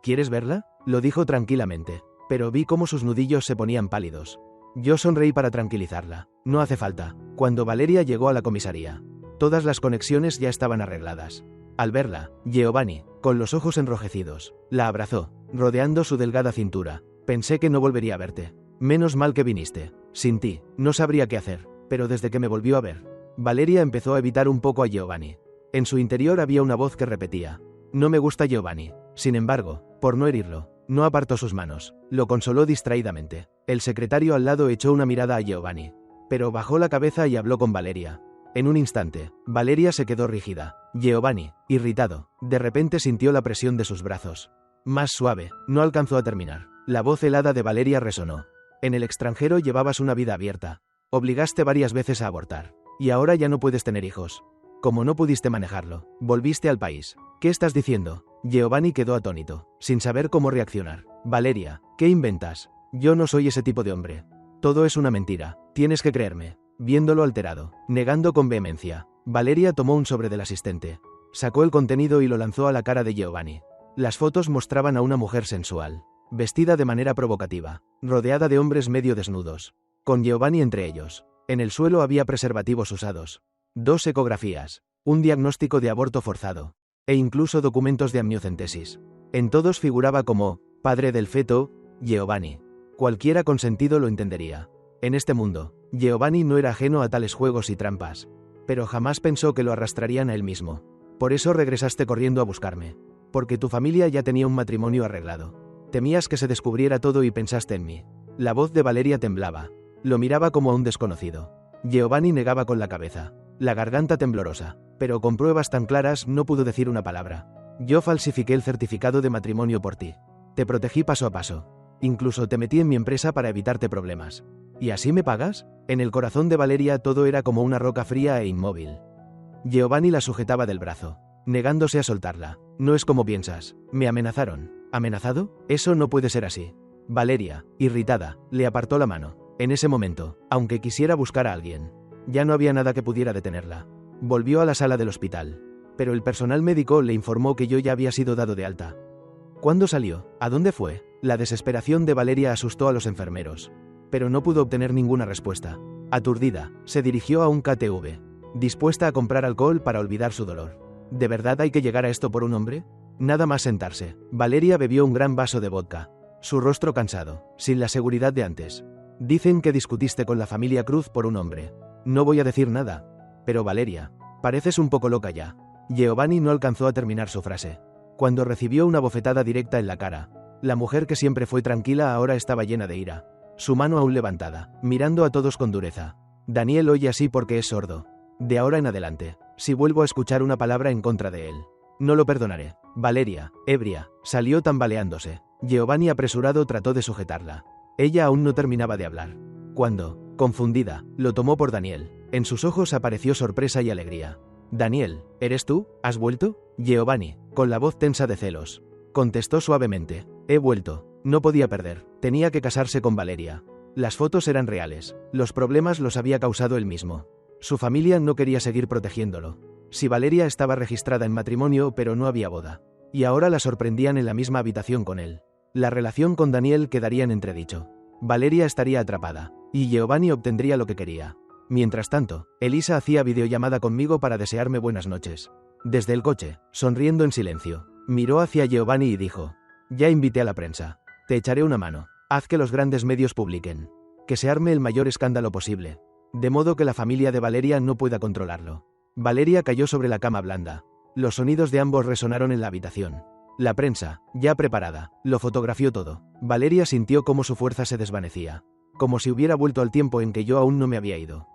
Speaker 1: ¿quieres verla? Lo dijo tranquilamente, pero vi cómo sus nudillos se ponían pálidos. Yo sonreí para tranquilizarla. No hace falta. Cuando Valeria llegó a la comisaría, todas las conexiones ya estaban arregladas. Al verla, Giovanni, con los ojos enrojecidos, la abrazó, rodeando su delgada cintura. Pensé que no volvería a verte. Menos mal que viniste. Sin ti, no sabría qué hacer. Pero desde que me volvió a ver, Valeria empezó a evitar un poco a Giovanni. En su interior había una voz que repetía: no me gusta Giovanni. Sin embargo, por no herirlo, no apartó sus manos. Lo consoló distraídamente. El secretario al lado echó una mirada a Giovanni, pero bajó la cabeza y habló con Valeria. En un instante, Valeria se quedó rígida. Giovanni, irritado, de repente sintió la presión de sus brazos. Más suave, no alcanzó a terminar. La voz helada de Valeria resonó. En el extranjero llevabas una vida abierta. Obligaste varias veces a abortar. Y ahora ya no puedes tener hijos. Como no pudiste manejarlo, volviste al país. ¿Qué estás diciendo? Giovanni quedó atónito, sin saber cómo reaccionar. Valeria, ¿qué inventas? Yo no soy ese tipo de hombre. Todo es una mentira. Tienes que creerme. Viéndolo alterado, negando con vehemencia, Valeria tomó un sobre del asistente. Sacó el contenido y lo lanzó a la cara de Giovanni. Las fotos mostraban a una mujer sensual, vestida de manera provocativa, rodeada de hombres medio desnudos, con Giovanni entre ellos. En el suelo había preservativos usados, 2 ecografías, un diagnóstico de aborto forzado, e incluso documentos de amniocentesis. En todos figuraba como Padre del feto, Giovanni. Cualquiera con sentido lo entendería. En este mundo, Giovanni no era ajeno a tales juegos y trampas. Pero jamás pensó que lo arrastrarían a él mismo. Por eso regresaste corriendo a buscarme. Porque tu familia ya tenía un matrimonio arreglado. Temías que se descubriera todo y pensaste en mí. La voz de Valeria temblaba. Lo miraba como a un desconocido. Giovanni negaba con la cabeza, la garganta temblorosa, pero con pruebas tan claras no pudo decir una palabra. Yo falsifiqué el certificado de matrimonio por ti. Te protegí paso a paso. Incluso te metí en mi empresa para evitarte problemas. ¿Y así me pagas? En el corazón de Valeria todo era como una roca fría e inmóvil. Giovanni la sujetaba del brazo, negándose a soltarla. No es como piensas. Me amenazaron. ¿Amenazado? Eso no puede ser así. Valeria, irritada, le apartó la mano. En ese momento, aunque quisiera buscar a alguien, ya no había nada que pudiera detenerla. Volvió a la sala del hospital. Pero el personal médico le informó que yo ya había sido dado de alta. ¿Cuándo salió? ¿A dónde fue? La desesperación de Valeria asustó a los enfermeros. Pero no pudo obtener ninguna respuesta. Aturdida, se dirigió a un KTV, dispuesta a comprar alcohol para olvidar su dolor. ¿De verdad hay que llegar a esto por un hombre? Nada más sentarse, Valeria bebió un gran vaso de vodka. Su rostro cansado, sin la seguridad de antes. Dicen que discutiste con la familia Cruz por un hombre. No voy a decir nada. Pero Valeria, pareces un poco loca ya. Giovanni no alcanzó a terminar su frase, cuando recibió una bofetada directa en la cara. La mujer que siempre fue tranquila ahora estaba llena de ira. Su mano aún levantada, mirando a todos con dureza. Daniel oye así porque es sordo. De ahora en adelante, si vuelvo a escuchar una palabra en contra de él, no lo perdonaré. Valeria, ebria, salió tambaleándose. Giovanni apresurado trató de sujetarla. Ella aún no terminaba de hablar. Cuando, confundida, lo tomó por Daniel, en sus ojos apareció sorpresa y alegría. Daniel, ¿eres tú? ¿Has vuelto? Giovanni, con la voz tensa de celos, contestó suavemente. He vuelto. No podía perder. Tenía que casarse con Valeria. Las fotos eran reales. Los problemas los había causado él mismo. Su familia no quería seguir protegiéndolo. Si Valeria estaba registrada en matrimonio pero no había boda. Y ahora la sorprendían en la misma habitación con él. La relación con Daniel quedaría en entredicho. Valeria estaría atrapada, y Giovanni obtendría lo que quería. Mientras tanto, Elisa hacía videollamada conmigo para desearme buenas noches. Desde el coche, sonriendo en silencio, miró hacia Giovanni y dijo: ya invité a la prensa. Te echaré una mano. Haz que los grandes medios publiquen. Que se arme el mayor escándalo posible. De modo que la familia de Valeria no pueda controlarlo. Valeria cayó sobre la cama blanda. Los sonidos de ambos resonaron en la habitación. La prensa, ya preparada, lo fotografió todo. Valeria sintió cómo su fuerza se desvanecía. Como si hubiera vuelto al tiempo en que yo aún no me había ido.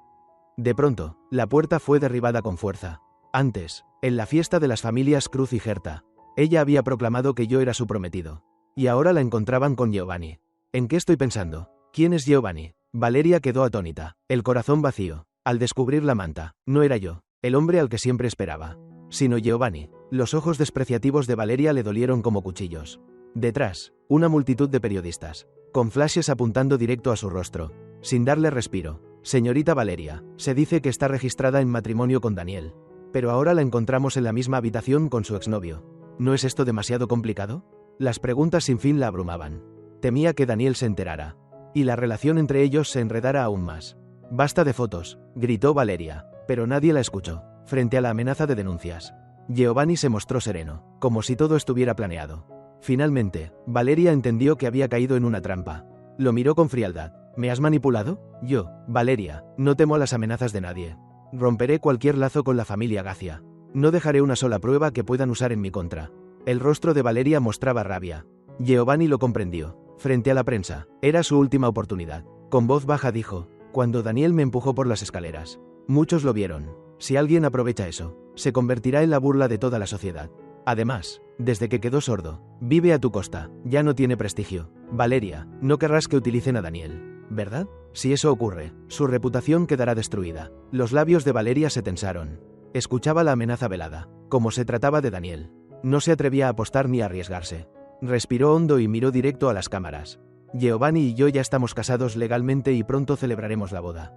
Speaker 1: De pronto, la puerta fue derribada con fuerza. Antes, en la fiesta de las familias Cruz y Gerta, ella había proclamado que yo era su prometido. Y ahora la encontraban con Giovanni. ¿En qué estoy pensando? ¿Quién es Giovanni? Valeria quedó atónita, el corazón vacío, al descubrir la manta. No era yo, el hombre al que siempre esperaba, sino Giovanni. Los ojos despreciativos de Valeria le dolieron como cuchillos. Detrás, una multitud de periodistas, con flashes apuntando directo a su rostro, sin darle respiro. Señorita Valeria, se dice que está registrada en matrimonio con Daniel. Pero ahora la encontramos en la misma habitación con su exnovio. ¿No es esto demasiado complicado? Las preguntas sin fin la abrumaban. Temía que Daniel se enterara, y la relación entre ellos se enredara aún más. Basta de fotos, gritó Valeria, pero nadie la escuchó. Frente a la amenaza de denuncias, Giovanni se mostró sereno, como si todo estuviera planeado. Finalmente, Valeria entendió que había caído en una trampa. Lo miró con frialdad. ¿Me has manipulado? Yo, Valeria, no temo a las amenazas de nadie. Romperé cualquier lazo con la familia Gacia. No dejaré una sola prueba que puedan usar en mi contra. El rostro de Valeria mostraba rabia. Giovanni lo comprendió. Frente a la prensa, era su última oportunidad. Con voz baja dijo: cuando Daniel me empujó por las escaleras. Muchos lo vieron. Si alguien aprovecha eso, se convertirá en la burla de toda la sociedad. Además, desde que quedó sordo, vive a tu costa, ya no tiene prestigio. Valeria, no querrás que utilicen a Daniel, ¿verdad? Si eso ocurre, su reputación quedará destruida. Los labios de Valeria se tensaron. Escuchaba la amenaza velada. Como se trataba de Daniel, no se atrevía a apostar ni a arriesgarse. Respiró hondo y miró directo a las cámaras. Giovanni y yo ya estamos casados legalmente y pronto celebraremos la boda.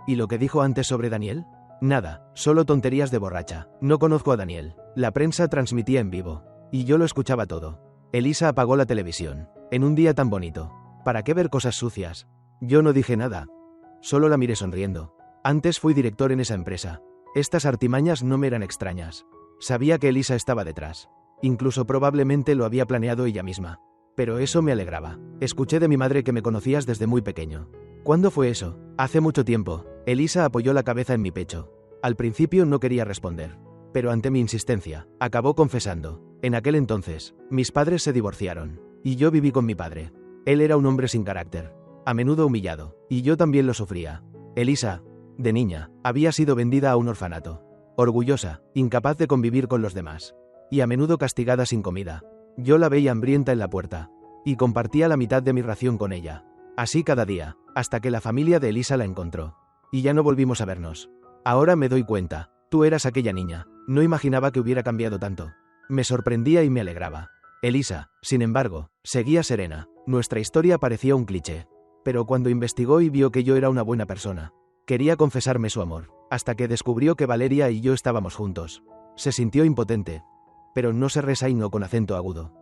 Speaker 1: ¿Y lo que dijo antes sobre Daniel? Nada, solo tonterías de borracha. No conozco a Daniel. La prensa transmitía en vivo, y yo lo escuchaba todo. Elisa apagó la televisión. En un día tan bonito. ¿Para qué ver cosas sucias? Yo no dije nada. Solo la miré sonriendo. Antes fui director en esa empresa. Estas artimañas no me eran extrañas. Sabía que Elisa estaba detrás. Incluso probablemente lo había planeado ella misma. Pero eso me alegraba. Escuché de mi madre que me conocías desde muy pequeño. ¿Cuándo fue eso? Hace mucho tiempo. Elisa apoyó la cabeza en mi pecho. Al principio no quería responder. Pero ante mi insistencia, acabó confesando. En aquel entonces, mis padres se divorciaron. Y yo viví con mi padre. Él era un hombre sin carácter. A menudo humillado. Y yo también lo sufría. Elisa, de niña, había sido vendida a un orfanato. Orgullosa, incapaz de convivir con los demás. Y a menudo castigada sin comida. Yo la veía hambrienta en la puerta. Y compartía la mitad de mi ración con ella. Así cada día, hasta que la familia de Elisa la encontró. Y ya no volvimos a vernos. Ahora me doy cuenta, tú eras aquella niña. No imaginaba que hubiera cambiado tanto. Me sorprendía y me alegraba. Elisa, sin embargo, seguía serena. Nuestra historia parecía un cliché. Pero cuando investigó y vio que yo era una buena persona, quería confesarme su amor, hasta que descubrió que Valeria y yo estábamos juntos. Se sintió impotente. Pero no se resignó con acento agudo.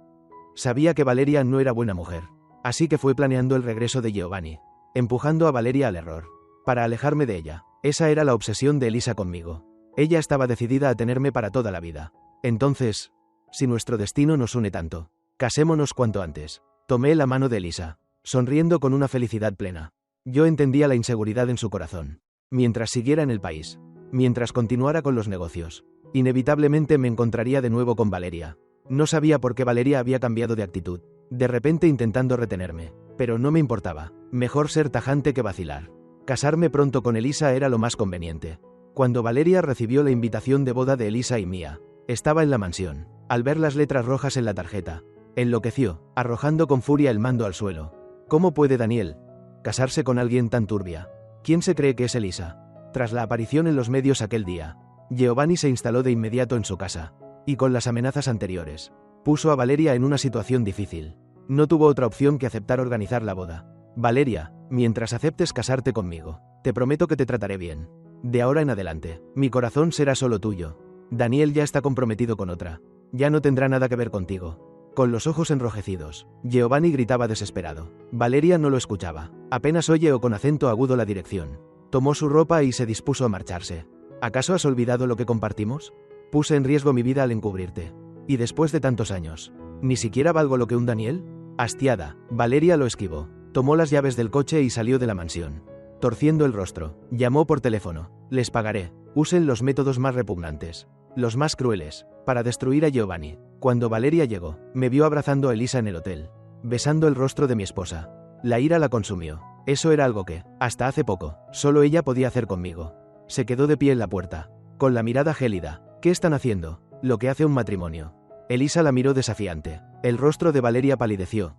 Speaker 1: Sabía que Valeria no era buena mujer. Así que fue planeando el regreso de Giovanni, empujando a Valeria al error, para alejarme de ella. Esa era la obsesión de Elisa conmigo. Ella estaba decidida a tenerme para toda la vida. Entonces, si nuestro destino nos une tanto, casémonos cuanto antes. Tomé la mano de Elisa, sonriendo con una felicidad plena. Yo entendía la inseguridad en su corazón. Mientras siguiera en el país, mientras continuara con los negocios, inevitablemente me encontraría de nuevo con Valeria. No sabía por qué Valeria había cambiado de actitud, de repente intentando retenerme, pero no me importaba. Mejor ser tajante que vacilar. Casarme pronto con Elisa era lo más conveniente. Cuando Valeria recibió la invitación de boda de Elisa y mía, estaba en la mansión. Al ver las letras rojas en la tarjeta, enloqueció, arrojando con furia el mando al suelo. ¿Cómo puede Daniel casarse con alguien tan turbia? ¿Quién se cree que es Elisa? Tras la aparición en los medios aquel día, Giovanni se instaló de inmediato en su casa, y con las amenazas anteriores, puso a Valeria en una situación difícil. No tuvo otra opción que aceptar organizar la boda. Valeria, mientras aceptes casarte conmigo, te prometo que te trataré bien. De ahora en adelante, mi corazón será solo tuyo. Daniel ya está comprometido con otra. Ya no tendrá nada que ver contigo. Con los ojos enrojecidos, Giovanni gritaba desesperado. Valeria no lo escuchaba. Apenas oye o con acento agudo la dirección. Tomó su ropa y se dispuso a marcharse. ¿Acaso has olvidado lo que compartimos? Puse en riesgo mi vida al encubrirte. Y después de tantos años, ¿ni siquiera valgo lo que un Daniel? Hastiada, Valeria lo esquivó. Tomó las llaves del coche y salió de la mansión. Torciendo el rostro, llamó por teléfono. Les pagaré. Usen los métodos más repugnantes, los más crueles, para destruir a Giovanni. Cuando Valeria llegó, me vio abrazando a Elisa en el hotel, besando el rostro de mi esposa. La ira la consumió. Eso era algo que, hasta hace poco, solo ella podía hacer conmigo. Se quedó de pie en la puerta, con la mirada gélida. ¿Qué están haciendo? Lo que hace un matrimonio. Elisa la miró desafiante. El rostro de Valeria palideció.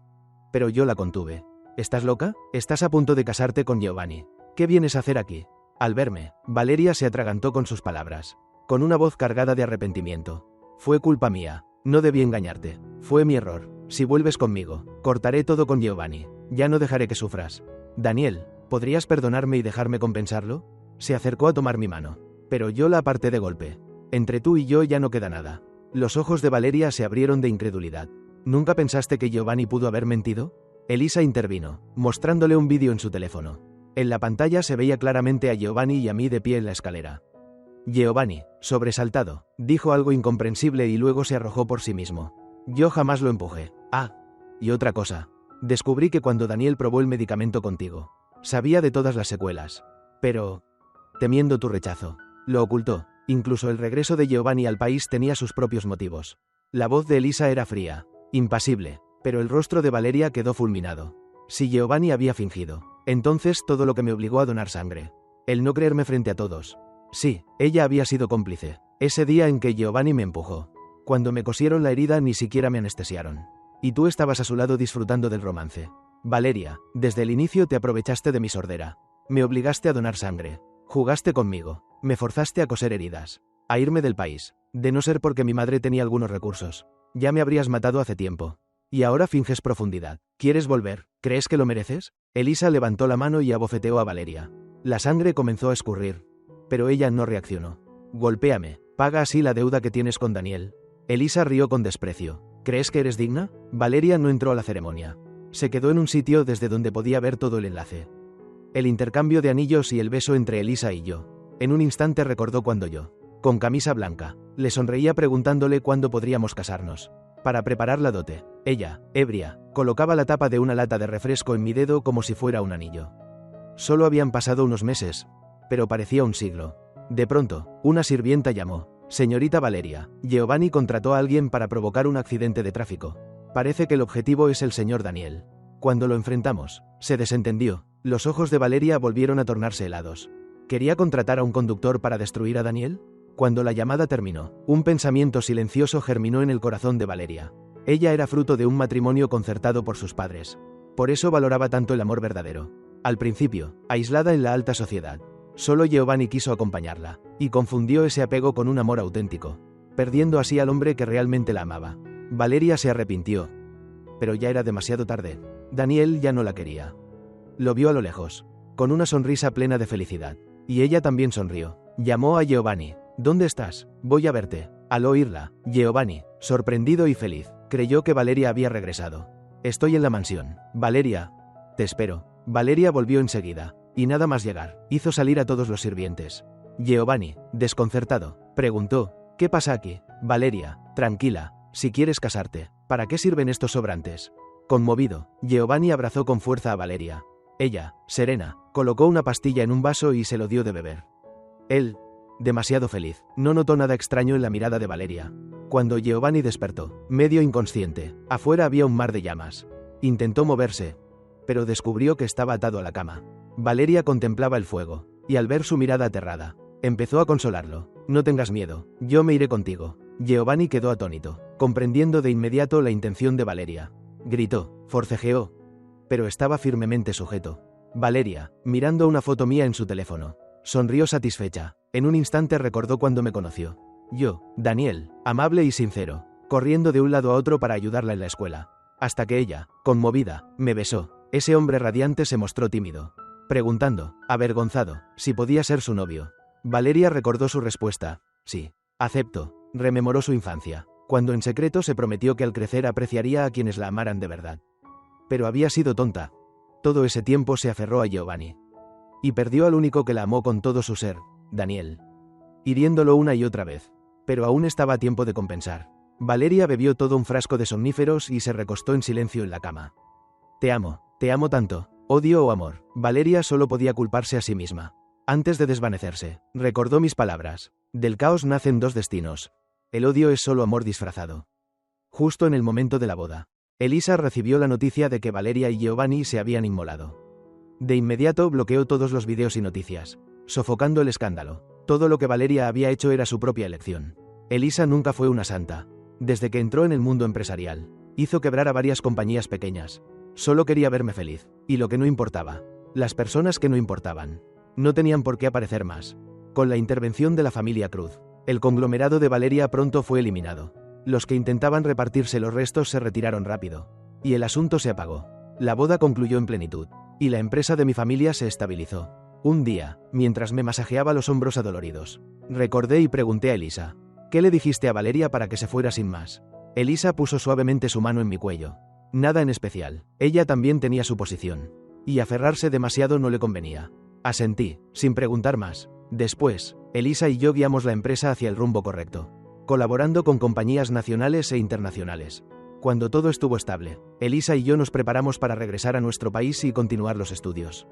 Speaker 1: Pero yo la contuve. ¿Estás loca? Estás a punto de casarte con Giovanni. ¿Qué vienes a hacer aquí? Al verme, Valeria se atragantó con sus palabras, con una voz cargada de arrepentimiento. Fue culpa mía. No debí engañarte. Fue mi error. Si vuelves conmigo, cortaré todo con Giovanni. Ya no dejaré que sufras. Daniel, ¿podrías perdonarme y dejarme compensarlo? Se acercó a tomar mi mano, pero yo la aparté de golpe. Entre tú y yo ya no queda nada. Los ojos de Valeria se abrieron de incredulidad. ¿Nunca pensaste que Giovanni pudo haber mentido? Elisa intervino, mostrándole un vídeo en su teléfono. En la pantalla se veía claramente a Giovanni y a mí de pie en la escalera. Giovanni, sobresaltado, dijo algo incomprensible y luego se arrojó por sí mismo. Yo jamás lo empujé. Ah, y otra cosa. Descubrí que cuando Daniel probó el medicamento contigo, sabía de todas las secuelas. Pero, temiendo tu rechazo, lo ocultó. Incluso el regreso de Giovanni al país tenía sus propios motivos. La voz de Elisa era fría, impasible, pero el rostro de Valeria quedó fulminado. Si Giovanni había fingido, entonces todo lo que me obligó a donar sangre. El no creerme frente a todos. Sí, ella había sido cómplice. Ese día en que Giovanni me empujó. Cuando me cosieron la herida ni siquiera me anestesiaron. Y tú estabas a su lado disfrutando del romance. Valeria, desde el inicio te aprovechaste de mi sordera. Me obligaste a donar sangre. Jugaste conmigo. Me forzaste a coser heridas. A irme del país. De no ser porque mi madre tenía algunos recursos, ya me habrías matado hace tiempo. Y ahora finges profundidad. ¿Quieres volver? ¿Crees que lo mereces? Elisa levantó la mano y abofeteó a Valeria. La sangre comenzó a escurrir. Pero ella no reaccionó. Golpéame. Paga así la deuda que tienes con Daniel. Elisa rió con desprecio. ¿Crees que eres digna? Valeria no entró a la ceremonia. Se quedó en un sitio desde donde podía ver todo el enlace. El intercambio de anillos y el beso entre Elisa y yo. En un instante recordó cuando yo, con camisa blanca, le sonreía preguntándole cuándo podríamos casarnos. Para preparar la dote, Ella, ebria, colocaba la tapa de una lata de refresco en mi dedo como si fuera un anillo. Solo habían pasado unos meses, pero parecía un siglo. De pronto, una sirvienta llamó. Señorita Valeria, Giovanni contrató a alguien para provocar un accidente de tráfico. Parece que el objetivo es el señor Daniel. Cuando lo enfrentamos, se desentendió. Los ojos de Valeria volvieron a tornarse helados. ¿Quería contratar a un conductor para destruir a Daniel? Cuando la llamada terminó, un pensamiento silencioso germinó en el corazón de Valeria. Ella era fruto de un matrimonio concertado por sus padres. Por eso valoraba tanto el amor verdadero. Al principio, aislada en la alta sociedad, solo Giovanni quiso acompañarla, y confundió ese apego con un amor auténtico, perdiendo así al hombre que realmente la amaba. Valeria se arrepintió, pero ya era demasiado tarde. Daniel ya no la quería. Lo vio a lo lejos, con una sonrisa plena de felicidad, y ella también sonrió. Llamó a Giovanni. ¿Dónde estás? Voy a verte. Al oírla, Giovanni, sorprendido y feliz, creyó que Valeria había regresado. Estoy en la mansión. Valeria, te espero. Valeria volvió enseguida, y nada más llegar, hizo salir a todos los sirvientes. Giovanni, desconcertado, preguntó, ¿qué pasa aquí? Valeria, tranquila, si quieres casarte, ¿para qué sirven estos sobrantes? Conmovido, Giovanni abrazó con fuerza a Valeria. Ella, serena, colocó una pastilla en un vaso y se lo dio de beber. Él, demasiado feliz, no notó nada extraño en la mirada de Valeria. Cuando Giovanni despertó, medio inconsciente, afuera había un mar de llamas. Intentó moverse, pero descubrió que estaba atado a la cama. Valeria contemplaba el fuego, y al ver su mirada aterrada, empezó a consolarlo. No tengas miedo, yo me iré contigo. Giovanni quedó atónito, comprendiendo de inmediato la intención de Valeria. Gritó, forcejeó, pero estaba firmemente sujeto. Valeria, mirando una foto mía en su teléfono, sonrió satisfecha. En un instante recordó cuando me conoció. Yo, Daniel, amable y sincero, corriendo de un lado a otro para ayudarla en la escuela. Hasta que ella, conmovida, me besó. Ese hombre radiante se mostró tímido, preguntando, avergonzado, si podía ser su novio. Valeria recordó su respuesta. Sí, acepto. Rememoró su infancia, cuando en secreto se prometió que al crecer apreciaría a quienes la amaran de verdad. Pero había sido tonta. Todo ese tiempo se aferró a Giovanni. Y perdió al único que la amó con todo su ser, Daniel, hiriéndolo una y otra vez. Pero aún estaba a tiempo de compensar. Valeria bebió todo un frasco de somníferos y se recostó en silencio en la cama. Te amo tanto, odio o amor. Valeria solo podía culparse a sí misma. Antes de desvanecerse, recordó mis palabras. Del caos nacen dos destinos. El odio es solo amor disfrazado. Justo en el momento de la boda, Elisa recibió la noticia de que Valeria y Giovanni se habían inmolado. De inmediato bloqueó todos los videos y noticias, sofocando el escándalo. Todo lo que Valeria había hecho era su propia elección. Elisa nunca fue una santa. Desde que entró en el mundo empresarial, hizo quebrar a varias compañías pequeñas. Solo quería verme feliz, y lo que no importaba, las personas que no importaban, no tenían por qué aparecer más. Con la intervención de la familia Cruz, el conglomerado de Valeria pronto fue eliminado. Los que intentaban repartirse los restos se retiraron rápido, y el asunto se apagó. La boda concluyó en plenitud, y la empresa de mi familia se estabilizó. Un día, mientras me masajeaba los hombros adoloridos, recordé y pregunté a Elisa, ¿qué le dijiste a Valeria para que se fuera sin más? Elisa puso suavemente su mano en mi cuello. Nada en especial, ella también tenía su posición, y aferrarse demasiado no le convenía. Asentí, sin preguntar más. Después, Elisa y yo guiamos la empresa hacia el rumbo correcto, colaborando con compañías nacionales e internacionales. Cuando todo estuvo estable, Elisa y yo nos preparamos para regresar a nuestro país y continuar los estudios.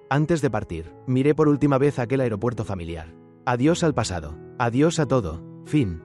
Speaker 1: Antes de partir, miré por última vez aquel aeropuerto familiar. Adiós al pasado, adiós a todo, fin.